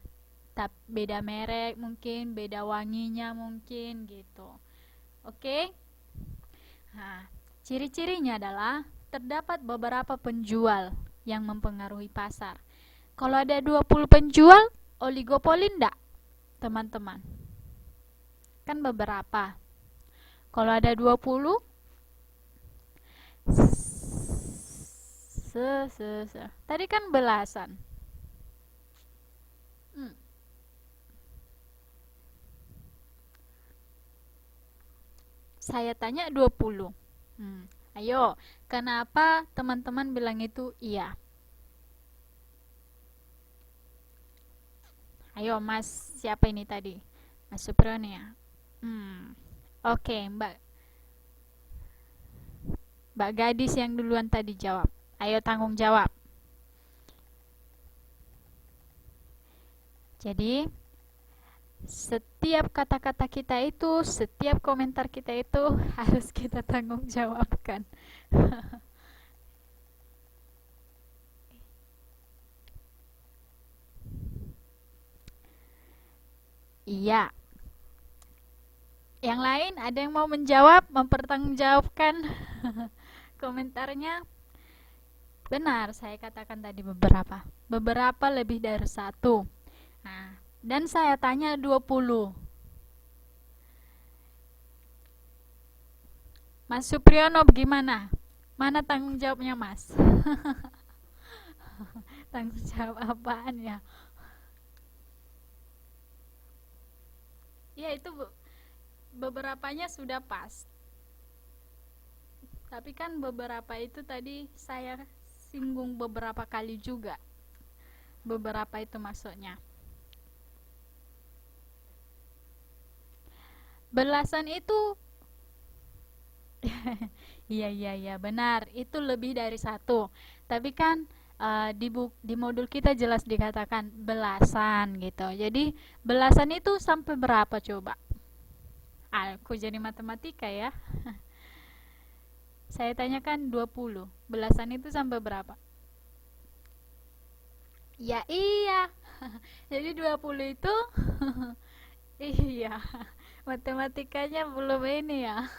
Beda merek mungkin, beda wanginya mungkin gitu. Oke? Nah, ciri-cirinya adalah terdapat beberapa penjual yang mempengaruhi pasar. Kalau ada 20 penjual, oligopoli enggak, teman-teman? Kan beberapa. Kalau ada 20, tadi kan belasan. Saya tanya 20. Ayo, kenapa teman-teman bilang itu iya? Ayo, Mas, siapa ini tadi? Mas Supriyono ya? Oke, Mbak Gadis yang duluan tadi jawab. Ayo tanggung jawab. Jadi, setiap kata-kata kita itu, setiap komentar kita itu harus kita tanggung jawabkan. Iya. Yang lain ada yang mau menjawab, mempertanggungjawabkan komentarnya? Benar, saya katakan tadi beberapa. Beberapa lebih dari satu. Nah, dan saya tanya 20. Mas Supriyono bagaimana? Mana tanggung jawabnya, Mas? Tanggung jawab apaan ya? Ya, itu beberapanya sudah pas. Tapi kan beberapa itu tadi saya singgung beberapa kali juga. Beberapa itu maksudnya. Belasan itu iya benar, itu lebih dari satu. Tapi kan di modul kita jelas dikatakan belasan gitu. Jadi belasan itu sampai berapa coba? Aku jadi matematika ya. Saya tanyakan 20. Belasan itu sampai berapa? Ya iya. Jadi 20 itu iya. Matematikanya belum ini ya.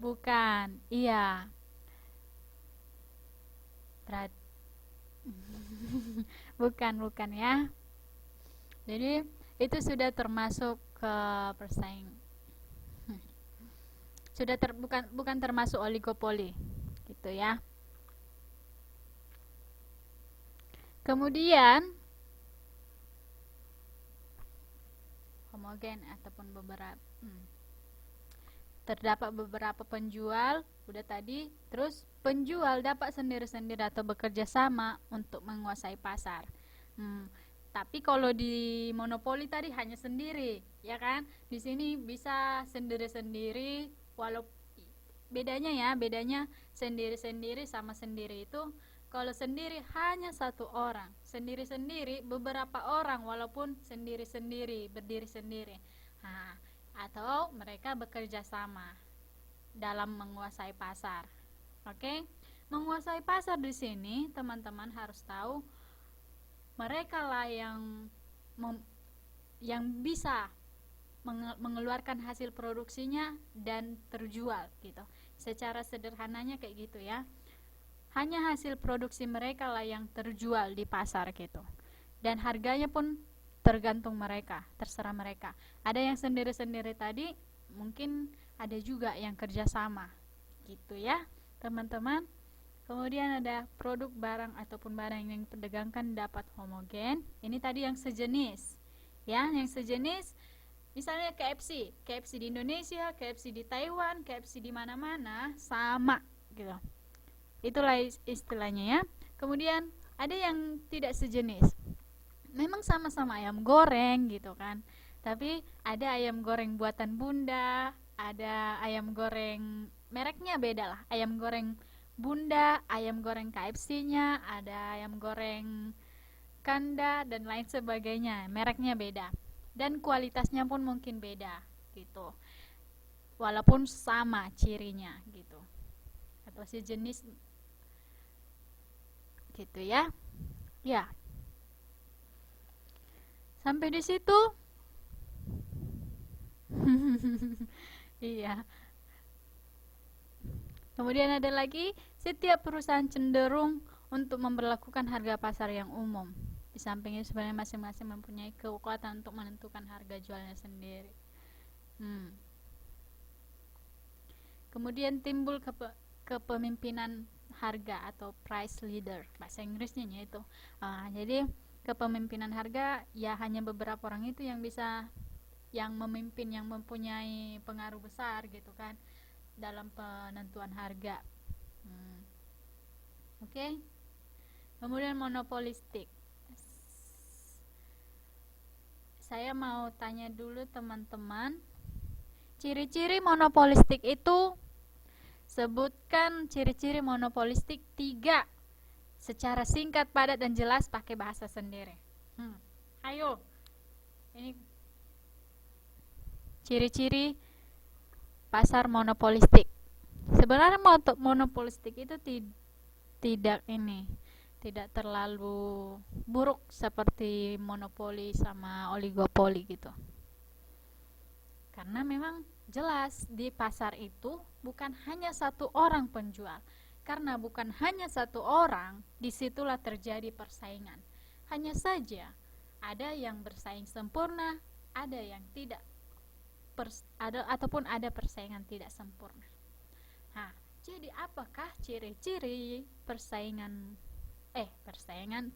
Bukan. Iya. Bukan ya. Jadi itu sudah termasuk ke persaing. Sudah bukan termasuk oligopoli. Gitu ya. Kemudian homogen ataupun beberapa terdapat beberapa penjual, udah tadi. Terus penjual dapat sendiri-sendiri atau bekerja sama untuk menguasai pasar. Tapi kalau di monopoli tadi hanya sendiri, ya kan? Di sini bisa sendiri-sendiri, walau bedanya sendiri-sendiri sama sendiri itu, kalau sendiri hanya satu orang, sendiri-sendiri beberapa orang, walaupun sendiri-sendiri, berdiri sendiri. Nah, atau mereka bekerja sama dalam menguasai pasar. Oke? Menguasai pasar di sini teman-teman harus tahu mereka lah yang bisa mengeluarkan hasil produksinya dan terjual gitu. Secara sederhananya kayak gitu ya. Hanya hasil produksi mereka lah yang terjual di pasar gitu. Dan harganya pun tergantung mereka, terserah mereka. Ada yang sendiri-sendiri tadi, mungkin ada juga yang kerjasama gitu ya teman-teman. Kemudian ada produk barang ataupun barang yang diperdagangkan dapat homogen. Ini tadi yang sejenis ya, yang sejenis. Misalnya KFC di Indonesia, KFC di Taiwan, KFC di mana-mana sama gitu. Itulah istilahnya ya. Kemudian ada yang tidak sejenis. memang sama-sama ayam goreng gitu kan, tapi ada ayam goreng buatan bunda, ada ayam goreng mereknya beda lah, ayam goreng bunda, ayam goreng KFC-nya, ada ayam goreng Kanda dan lain sebagainya, mereknya beda dan kualitasnya pun mungkin beda gitu, walaupun sama cirinya gitu atau sejenis gitu ya. Ya, sampai di situ. Iya. Kemudian ada lagi, setiap perusahaan cenderung untuk memberlakukan harga pasar yang umum. Di samping itu sebenarnya masing-masing mempunyai kekuatan untuk menentukan harga jualnya sendiri. Kemudian timbul kepemimpinan harga atau price leader, bahasa Inggrisnya itu. Jadi kepemimpinan harga ya hanya beberapa orang itu yang bisa, yang memimpin, yang mempunyai pengaruh besar gitu kan dalam penentuan harga. Oke. Kemudian monopolistik. Saya mau tanya dulu teman-teman, ciri-ciri monopolistik itu, sebutkan ciri-ciri monopolistik 3 secara singkat, padat, dan jelas pakai bahasa sendiri. Ayo, ini ciri-ciri pasar monopolistik. Sebenarnya monopolistik itu tidak terlalu buruk seperti monopoli sama oligopoli gitu. Karena memang jelas di pasar itu bukan hanya satu orang penjual. Karena bukan hanya satu orang, disitulah terjadi persaingan. Hanya saja ada yang bersaing sempurna, ada yang tidak, ataupun ada persaingan tidak sempurna. Nah, jadi apakah ciri-ciri persaingan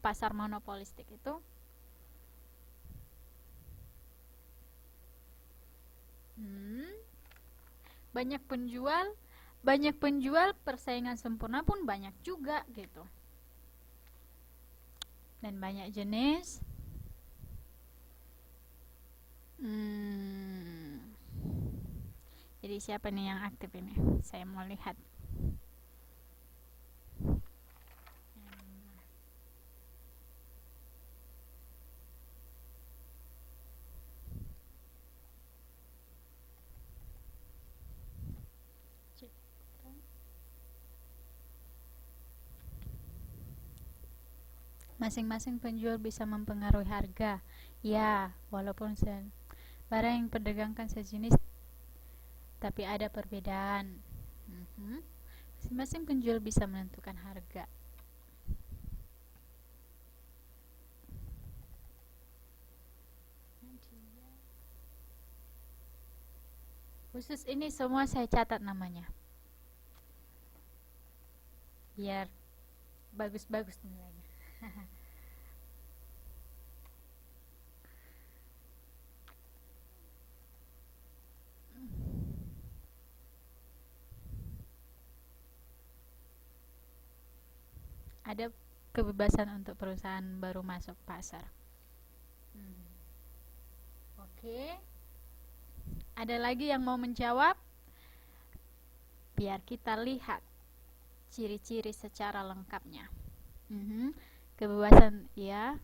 pasar monopolistik itu? Banyak penjual, persaingan sempurna pun banyak juga gitu. Dan banyak jenis. Jadi siapa nih yang aktif ini? Saya mau lihat. Masing-masing penjual bisa mempengaruhi harga. Ya, walaupun barang yang diperdagangkan sejenis, tapi ada perbedaan. Masing-masing penjual bisa menentukan harga. Khusus ini semua saya catat namanya, biar bagus-bagus nilainya. Ada kebebasan untuk perusahaan baru masuk pasar. Oke. Ada lagi yang mau menjawab? Biar kita lihat ciri-ciri secara lengkapnya. Kebebasan, ya.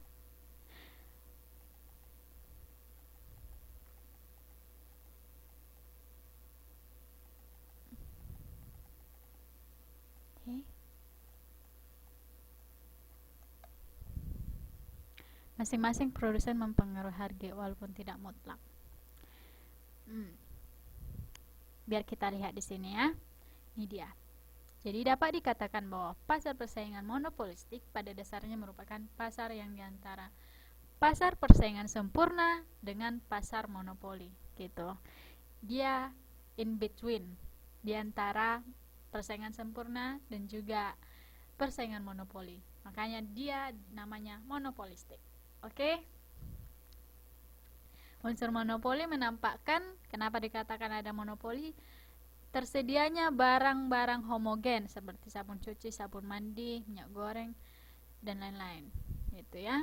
Masing-masing produsen mempengaruhi harga walaupun tidak mutlak. Biar kita lihat di sini ya. Ini dia. Jadi dapat dikatakan bahwa pasar persaingan monopolistik pada dasarnya merupakan pasar yang diantara pasar persaingan sempurna dengan pasar monopoli gitu. Dia in between, diantara persaingan sempurna dan juga persaingan monopoli. Makanya dia namanya monopolistik. Oke? Unsur monopoli menampakkan, kenapa dikatakan ada monopoli? Tersedianya barang-barang homogen seperti sabun cuci, sabun mandi, minyak goreng, dan lain-lain. Gitu ya.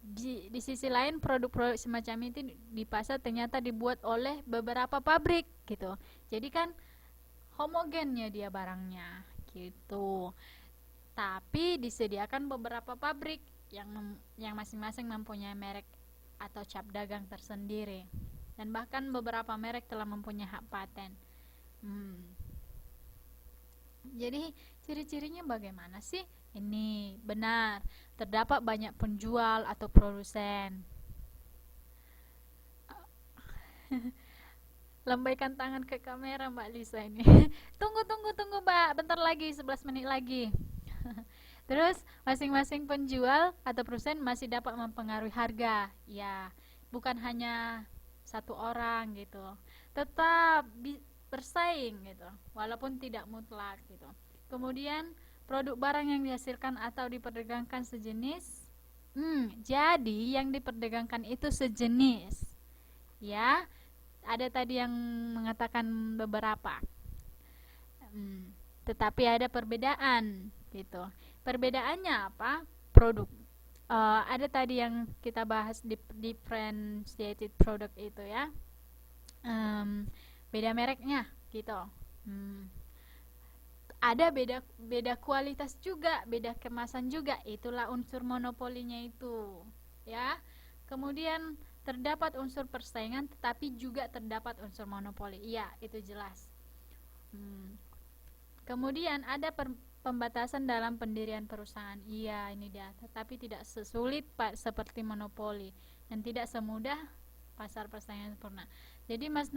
di sisi lain produk-produk semacam itu di pasar ternyata dibuat oleh beberapa pabrik gitu. Jadi kan homogennya dia barangnya gitu. Tapi disediakan beberapa pabrik yang masing-masing mempunyai merek atau cap dagang tersendiri. Dan bahkan beberapa merek telah mempunyai hak paten. Jadi ciri-cirinya bagaimana sih? Ini benar, terdapat banyak penjual atau produsen. Lambaikan tangan ke kamera Mbak Lisa ini. Tunggu Mbak, bentar lagi, 11 menit lagi. Terus masing-masing penjual atau produsen masih dapat mempengaruhi harga. Ya, bukan hanya satu orang gitu. Tetap bersaing gitu, walaupun tidak mutlak gitu. Kemudian produk barang yang dihasilkan atau diperdagangkan sejenis. Jadi yang diperdagangkan itu sejenis. Ya, ada tadi yang mengatakan beberapa. Tetapi ada perbedaan gitu. Perbedaannya apa? Produk. Ada tadi yang kita bahas di differentiated product itu ya. Beda mereknya gitu. Ada beda kualitas juga, beda kemasan juga. Itulah unsur monopolinya itu ya. Kemudian terdapat unsur persaingan tetapi juga terdapat unsur monopoli. Iya, itu jelas. Kemudian ada pembatasan dalam pendirian perusahaan. Iya, ini dia. Tetapi tidak sesulit seperti monopoli dan tidak semudah pasar persaingan sempurna. Jadi Mas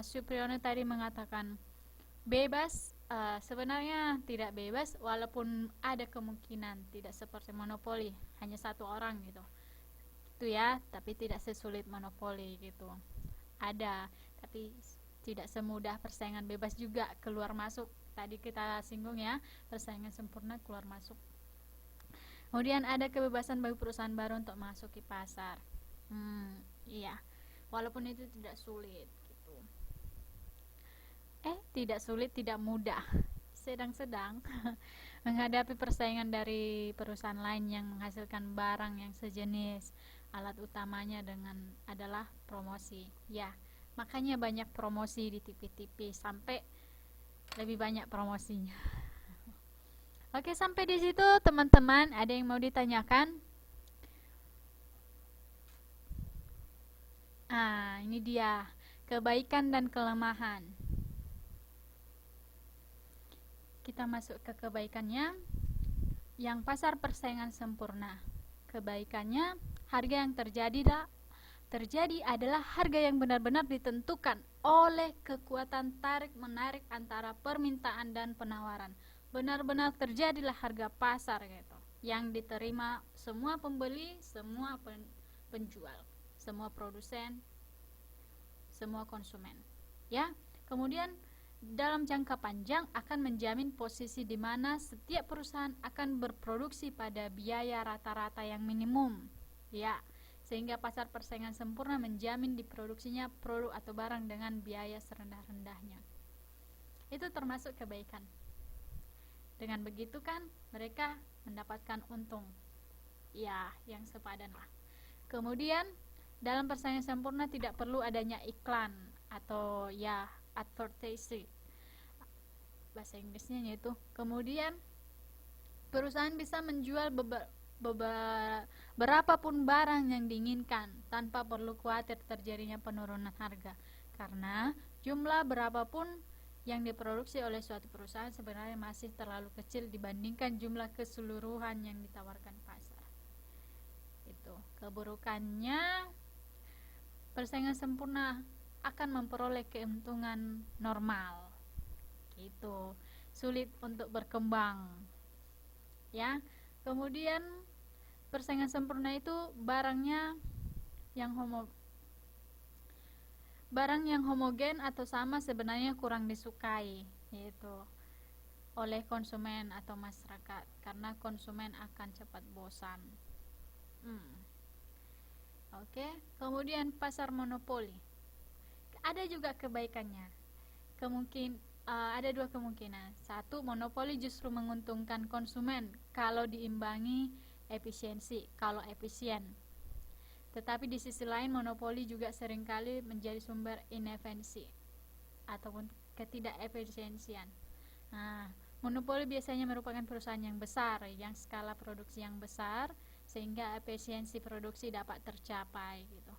Supriyono tadi mengatakan bebas, sebenarnya tidak bebas, walaupun ada kemungkinan tidak seperti monopoli, hanya satu orang gitu. Itu ya, tapi tidak sesulit monopoli gitu. Ada, tapi tidak semudah persaingan bebas juga, keluar masuk. Tadi kita singgung ya, persaingan sempurna keluar masuk. Kemudian ada kebebasan bagi perusahaan baru untuk masuk ke pasar. Iya, walaupun itu tidak sulit gitu. Tidak sulit, tidak mudah, sedang-sedang menghadapi persaingan dari perusahaan lain yang menghasilkan barang yang sejenis. Alat utamanya adalah promosi. Ya, makanya banyak promosi di TV-TV, sampai lebih banyak promosinya. Oke, sampai di situ teman-teman, ada yang mau ditanyakan? Ini dia, kebaikan dan kelemahan. Kita masuk ke kebaikannya. Yang pasar persaingan sempurna. Kebaikannya, harga yang terjadi adalah harga yang benar-benar ditentukan oleh kekuatan tarik-menarik antara permintaan dan penawaran. Benar-benar terjadilah harga pasar gitu, yang diterima semua pembeli, semua penjual, semua produsen, semua konsumen. Ya, kemudian dalam jangka panjang akan menjamin posisi di mana setiap perusahaan akan berproduksi pada biaya rata-rata yang minimum. Ya, sehingga pasar persaingan sempurna menjamin diproduksinya produk atau barang dengan biaya serendah-rendahnya. Itu termasuk kebaikan. Dengan begitu kan mereka mendapatkan untung. Ya, yang sepadan lah. Kemudian dalam persaingan sempurna tidak perlu adanya iklan atau ya advertising, bahasa Inggrisnya yaitu. Kemudian perusahaan bisa menjual berapapun barang yang diinginkan tanpa perlu khawatir terjadinya penurunan harga, karena jumlah berapapun yang diproduksi oleh suatu perusahaan sebenarnya masih terlalu kecil dibandingkan jumlah keseluruhan yang ditawarkan pasar. Itu keburukannya, persaingan sempurna akan memperoleh keuntungan normal gitu, sulit untuk berkembang ya. Kemudian persaingan sempurna itu barang yang homogen atau sama sebenarnya kurang disukai, yaitu oleh konsumen atau masyarakat, karena konsumen akan cepat bosan. Oke. Kemudian pasar monopoli ada juga kebaikannya. Ada dua kemungkinan. Satu, monopoli justru menguntungkan konsumen kalau diimbangi efisiensi kalau efisien. Tetapi di sisi lain monopoli juga seringkali menjadi sumber inefisiensi ataupun ketidakefisiensian. Nah, monopoli biasanya merupakan perusahaan yang besar, yang skala produksi yang besar, sehingga efisiensi produksi dapat tercapai gitu.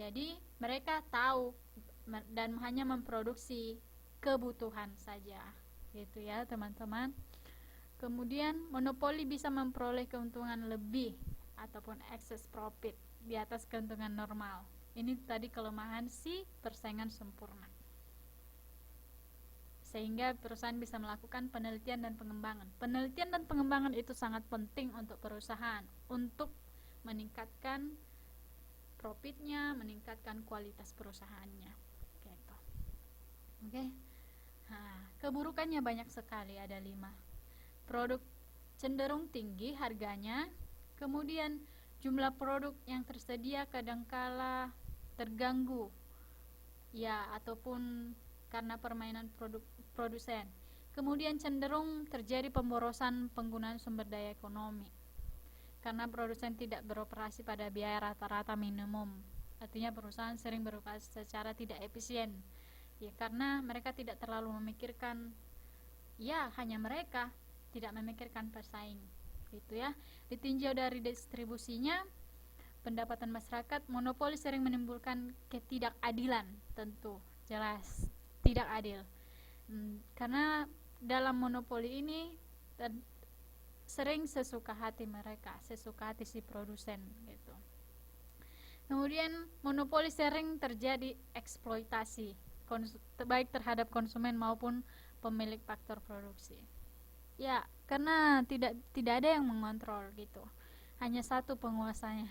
Jadi mereka tahu dan hanya memproduksi kebutuhan saja, gitu ya teman-teman. Kemudian monopoli bisa memperoleh keuntungan lebih ataupun excess profit di atas keuntungan normal. Ini tadi kelemahan si persaingan sempurna. Sehingga perusahaan bisa melakukan penelitian dan pengembangan. Penelitian dan pengembangan itu sangat penting untuk perusahaan untuk meningkatkan profitnya, meningkatkan kualitas perusahaannya. Gitu. Oke. Nah, keburukannya banyak sekali, ada 5. Produk cenderung tinggi harganya, kemudian jumlah produk yang tersedia kadangkala terganggu, ya, ataupun karena permainan produsen. Kemudian cenderung terjadi pemborosan penggunaan sumber daya ekonomi, karena produsen tidak beroperasi pada biaya rata-rata minimum. Artinya perusahaan sering beroperasi secara tidak efisien, ya, karena mereka tidak terlalu memikirkan, ya, hanya mereka tidak memikirkan pesaing, gitu ya. Ditinjau dari distribusinya, pendapatan masyarakat, monopoli sering menimbulkan ketidakadilan, tentu jelas tidak adil. Karena dalam monopoli ini sering sesuka hati mereka, sesuka hati si produsen gitu. Kemudian monopoli sering terjadi eksploitasi baik terhadap konsumen maupun pemilik faktor produksi. Ya, karena tidak ada yang mengontrol gitu. Hanya satu penguasanya,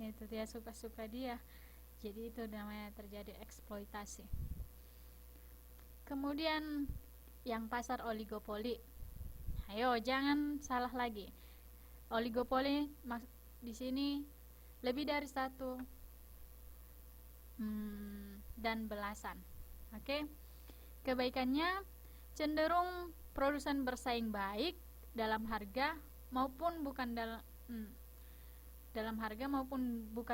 yaitu dia suka-suka dia. Jadi itu namanya terjadi eksploitasi. Kemudian yang pasar oligopoli. Ayo, jangan salah lagi. Oligopoli di sini lebih dari satu dan belasan. Oke. Kebaikannya cenderung produsen bersaing baik dalam harga maupun bukan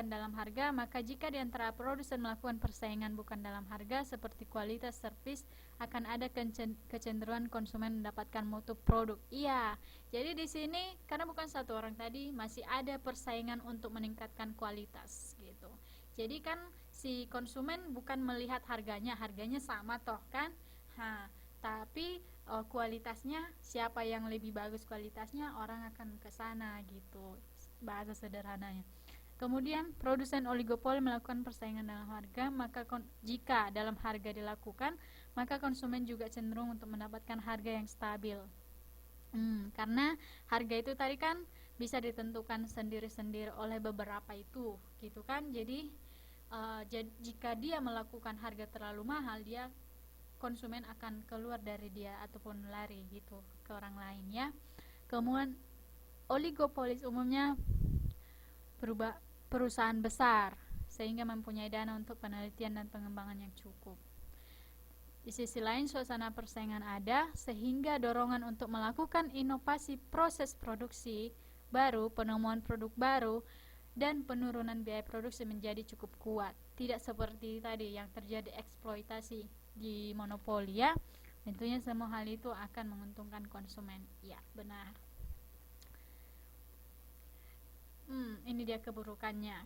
dalam harga, maka jika di antara produsen melakukan persaingan bukan dalam harga seperti kualitas servis, akan ada kecenderungan konsumen mendapatkan mutu produk. Iya, jadi di sini karena bukan satu orang tadi, masih ada persaingan untuk meningkatkan kualitas gitu. Jadi kan si konsumen bukan melihat harganya sama toh kan, tapi kualitasnya, siapa yang lebih bagus kualitasnya, orang akan ke sana gitu, bahasa sederhananya. Kemudian produsen oligopoli melakukan persaingan dalam harga, maka jika dalam harga dilakukan, maka konsumen juga cenderung untuk mendapatkan harga yang stabil. Karena harga itu tadi kan bisa ditentukan sendiri-sendiri oleh beberapa itu, gitu kan. Jadi jika dia melakukan harga terlalu mahal, konsumen akan keluar dari dia ataupun lari gitu ke orang lain ya. Kemudian oligopolis umumnya perusahaan besar sehingga mempunyai dana untuk penelitian dan pengembangan yang cukup. Di sisi lain suasana persaingan ada sehingga dorongan untuk melakukan inovasi proses produksi baru, penemuan produk baru, dan penurunan biaya produksi menjadi cukup kuat. Tidak seperti tadi yang terjadi eksploitasi di monopoli ya. Tentunya semua hal itu akan menguntungkan konsumen. Ya, benar. Ini dia keburukannya.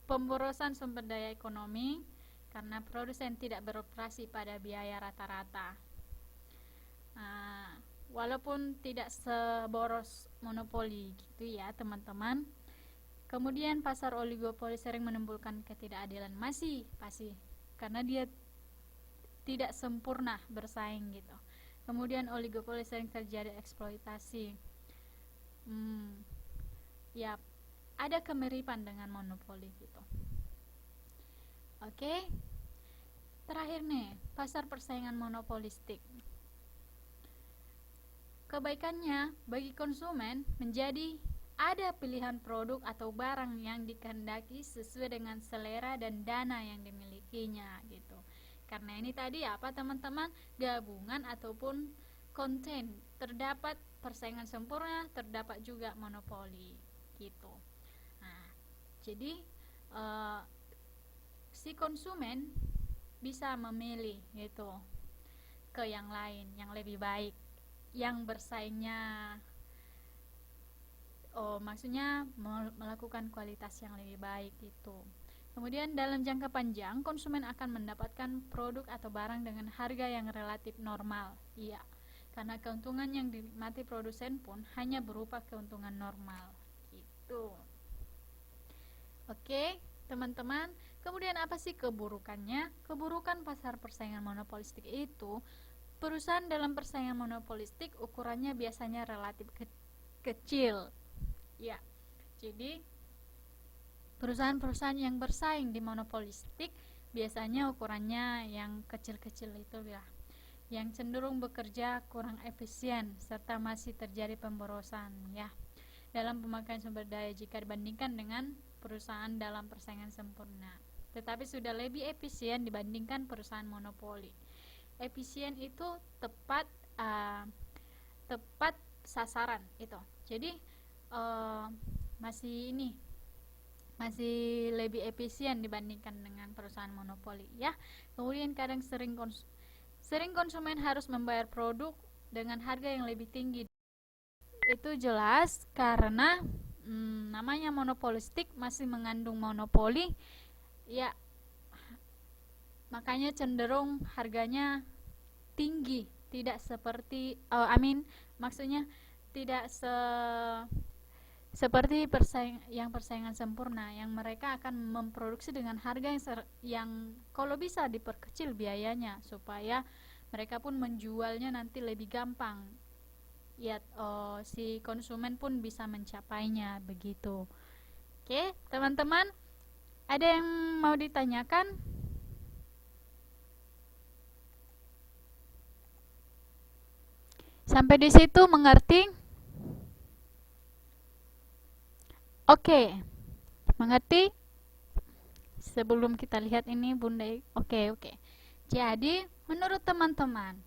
Pemborosan sumber daya ekonomi karena produsen tidak beroperasi pada biaya rata-rata. Walaupun tidak seboros monopoli gitu ya teman-teman. Kemudian pasar oligopoli sering menimbulkan ketidakadilan, masih pasti karena dia tidak sempurna bersaing gitu. Kemudian oligopoli sering terjadi eksploitasi. Ya, ada kemiripan dengan monopoli gitu. Oke. Terakhir nih, pasar persaingan monopolistik. Kebaikannya bagi konsumen menjadi ada pilihan produk atau barang yang dikehendaki sesuai dengan selera dan dana yang dimilikinya gitu. Karena ini tadi apa teman-teman, gabungan ataupun konten, terdapat persaingan sempurna, terdapat juga monopoli gitu. Nah, jadi si konsumen bisa memilih gitu ke yang lain yang lebih baik, yang bersaingnya maksudnya melakukan kualitas yang lebih baik itu. Kemudian dalam jangka panjang konsumen akan mendapatkan produk atau barang dengan harga yang relatif normal. Iya, karena keuntungan yang dinikmati produsen pun hanya berupa keuntungan normal gitu. Oke, teman-teman. Kemudian apa sih keburukannya? Keburukan pasar persaingan monopolistik itu, perusahaan dalam persaingan monopolistik ukurannya biasanya relatif kecil. Ya, jadi perusahaan-perusahaan yang bersaing di monopolistik biasanya ukurannya yang kecil-kecil itu ya, yang cenderung bekerja kurang efisien serta masih terjadi pemborosan ya dalam pemakaian sumber daya jika dibandingkan dengan perusahaan dalam persaingan sempurna. Tetapi sudah lebih efisien dibandingkan perusahaan monopoli. Efisien itu tepat tepat sasaran itu. Jadi masih lebih efisien dibandingkan dengan perusahaan monopoli ya. Kemudian kadang sering konsumen harus membayar produk dengan harga yang lebih tinggi. Itu jelas karena namanya monopolistik masih mengandung monopoli ya, makanya cenderung harganya tinggi, tidak seperti maksudnya tidak seperti persaingan sempurna yang mereka akan memproduksi dengan harga yang kalau bisa diperkecil biayanya supaya mereka pun menjualnya nanti lebih gampang ya, si konsumen pun bisa mencapainya begitu. Oke, teman-teman, ada yang mau ditanyakan? Sampai di situ mengerti? Oke, mengerti? Sebelum kita lihat ini Bunda, oke. Jadi, menurut teman-teman,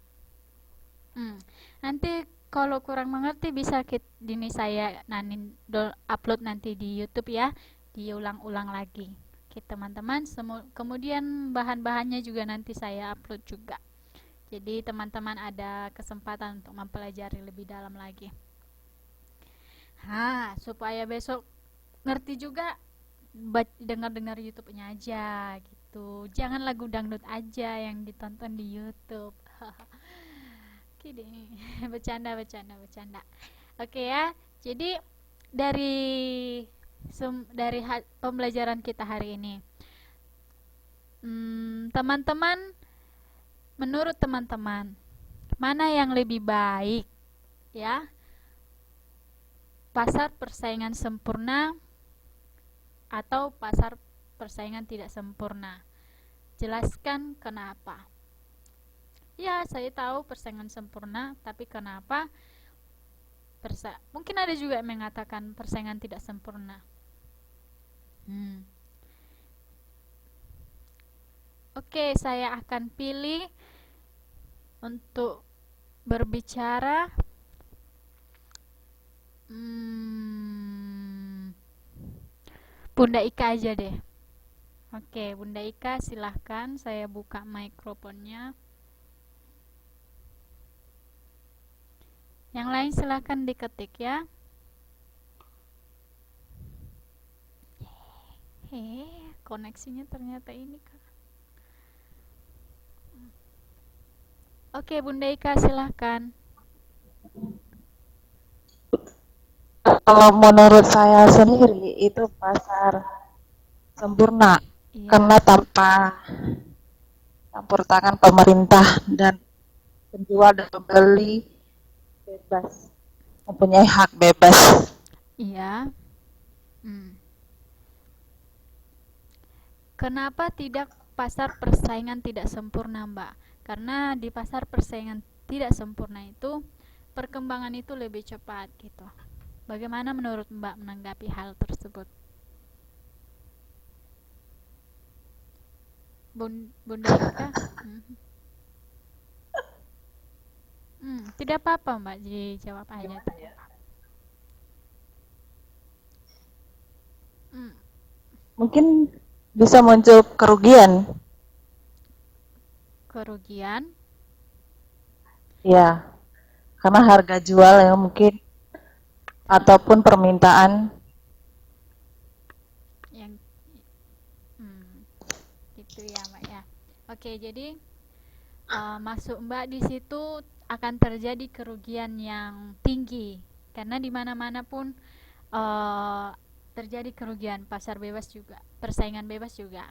nanti kalau kurang mengerti bisa ini saya upload nanti di YouTube ya, diulang-ulang lagi. Oke, teman-teman, kemudian bahan-bahannya juga nanti saya upload juga. Jadi teman-teman ada kesempatan untuk mempelajari lebih dalam lagi. Supaya besok ngerti juga, dengar-dengar YouTube-nya aja gitu. Jangan lagu dangdut aja yang ditonton di YouTube. Oke deh, bercanda. Oke ya. Jadi dari pembelajaran kita hari ini, teman-teman, menurut teman-teman, mana yang lebih baik ya? Pasar persaingan sempurna atau pasar persaingan tidak sempurna? Jelaskan kenapa. Ya, saya tahu persaingan sempurna, tapi kenapa? Mungkin ada juga yang mengatakan persaingan tidak sempurna. Oke, saya akan pilih untuk berbicara. Bunda Ika aja deh. Oke, Bunda Ika silahkan, saya buka mikrofonnya. Yang lain silahkan diketik ya. Koneksinya ternyata ini Kak. Oke, Bunda Ika silahkan. Kalau menurut saya sendiri itu pasar sempurna, karena tanpa campur tangan pemerintah dan penjual dan pembeli bebas, mempunyai hak bebas. Iya. Kenapa tidak pasar persaingan tidak sempurna, Mbak? Karena di pasar persaingan tidak sempurna itu perkembangan itu lebih cepat gitu. Bagaimana menurut Mbak menanggapi hal tersebut? Bunda Ika? Tidak apa-apa Mbak, dijawab aja. Tidak apa-apa. Hmm, Mungkin bisa muncul kerugian. kerugian Ya, karena harga jual yang mungkin ataupun permintaan. yang gitu ya Mbak ya. Oke, jadi maksud Mbak di situ akan terjadi kerugian yang tinggi karena di mana-mana pun eh, terjadi kerugian, pasar bebas juga, persaingan bebas juga.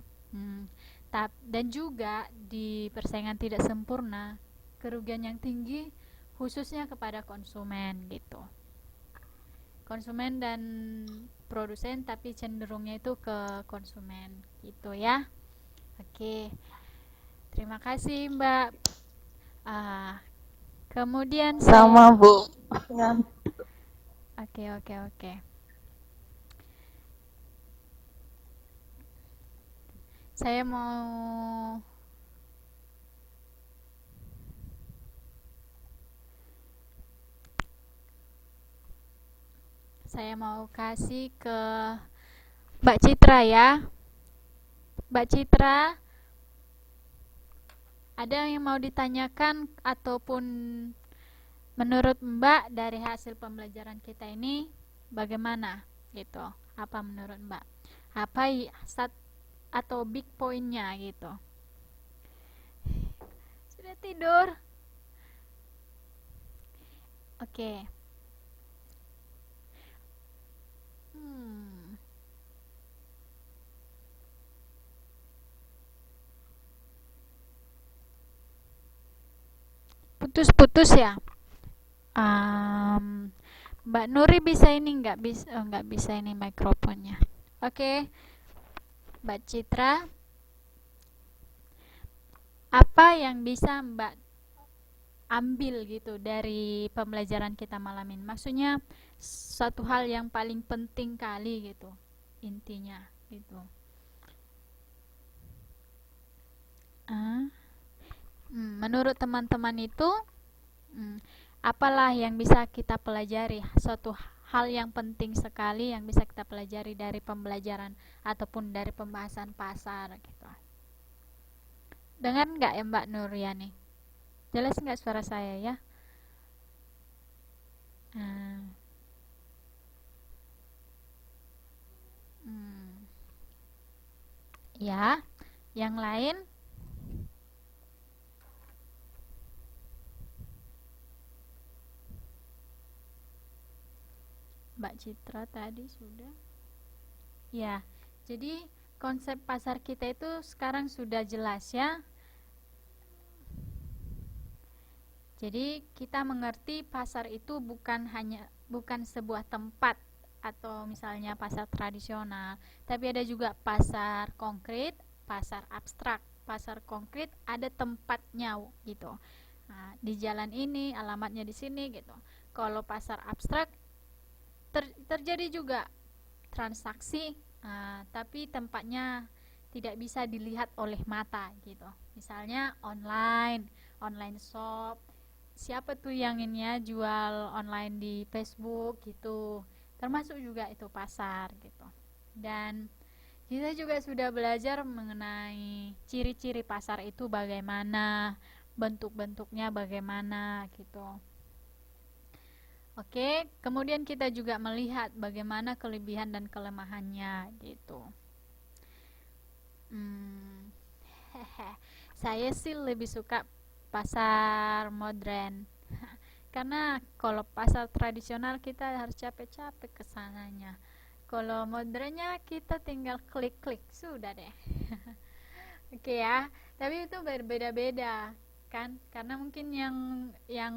Dan juga di persaingan tidak sempurna, kerugian yang tinggi khususnya kepada konsumen gitu. Konsumen dan produsen, tapi cenderungnya itu ke konsumen gitu ya. Oke, terima kasih Mbak. Ah, kemudian Sama, saya Bu. oke oke oke. Saya mau kasih ke Mbak Citra ya. Mbak Citra, ada yang mau ditanyakan ataupun menurut Mbak dari hasil pembelajaran kita ini bagaimana gitu? Apa menurut Mbak? Apa atau big pointnya gitu? Sudah tidur? Oke. Hmm. Putus-putus ya? Mbak Nuri bisa ini nggak bisa ini mikrofonnya. Oke, Mbak Citra, apa yang bisa Mbak ambil gitu dari pembelajaran kita malam ini? Maksudnya satu hal yang paling penting kali gitu, intinya gitu. Menurut teman-teman itu, apalah yang bisa kita pelajari? Suatu hal yang penting sekali yang bisa kita pelajari dari pembelajaran ataupun dari pembahasan pasar gitu. Dengar nggak ya Mbak Nuryani? Jelas nggak suara saya ya? Hmm. Ya, yang lain? Mbak Citra tadi sudah. Ya, jadi konsep pasar kita itu sekarang sudah jelas ya. Jadi kita mengerti pasar itu bukan sebuah tempat atau misalnya pasar tradisional, tapi ada juga pasar konkret, pasar abstrak. Pasar konkret ada tempatnya gitu. Nah, di jalan ini, alamatnya di sini gitu. Kalau pasar abstrak terjadi juga transaksi, tapi tempatnya tidak bisa dilihat oleh mata gitu. Misalnya online shop, siapa tuh yang ini ya jual online di Facebook gitu, termasuk juga itu pasar gitu. Dan kita juga sudah belajar mengenai ciri-ciri pasar itu bagaimana, bentuk-bentuknya bagaimana gitu. Oke, kemudian kita juga melihat bagaimana kelebihan dan kelemahannya gitu. Saya sih lebih suka pasar modern. Karena kalau pasar tradisional kita harus capek-capek ke sananya. Kalau modernnya kita tinggal klik-klik sudah deh. Oke ya, tapi itu berbeda-beda kan? Karena mungkin yang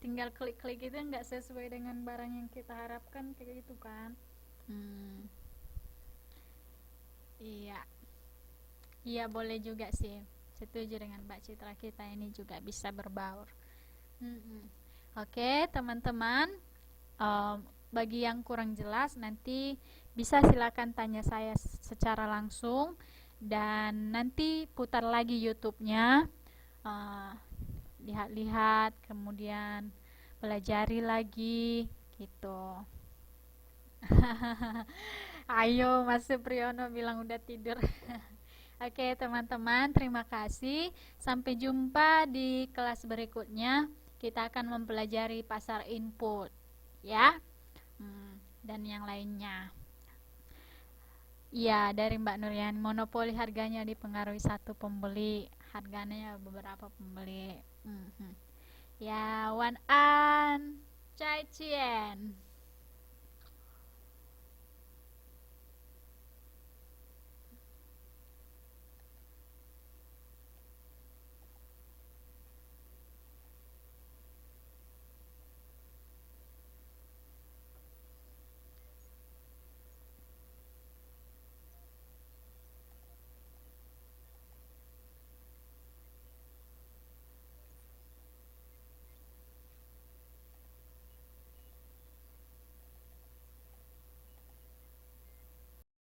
tinggal klik-klik itu nggak sesuai dengan barang yang kita harapkan kayak gitu kan. Iya, iya boleh juga sih, setuju dengan Mbak Citra, kita ini juga bisa berbaur. Oke teman-teman, bagi yang kurang jelas nanti bisa silakan tanya saya secara langsung, dan nanti putar lagi YouTube-nya, lihat-lihat, kemudian pelajari lagi gitu. Ayo Mas Supriyono bilang udah tidur. Oke teman-teman, terima kasih. Sampai jumpa di kelas berikutnya. Kita akan mempelajari pasar input ya. Dan yang lainnya. Iya, dari Mbak Nurian, monopoli harganya dipengaruhi satu pembeli, harganya beberapa pembeli. Ya, Wan An, Cai Cien.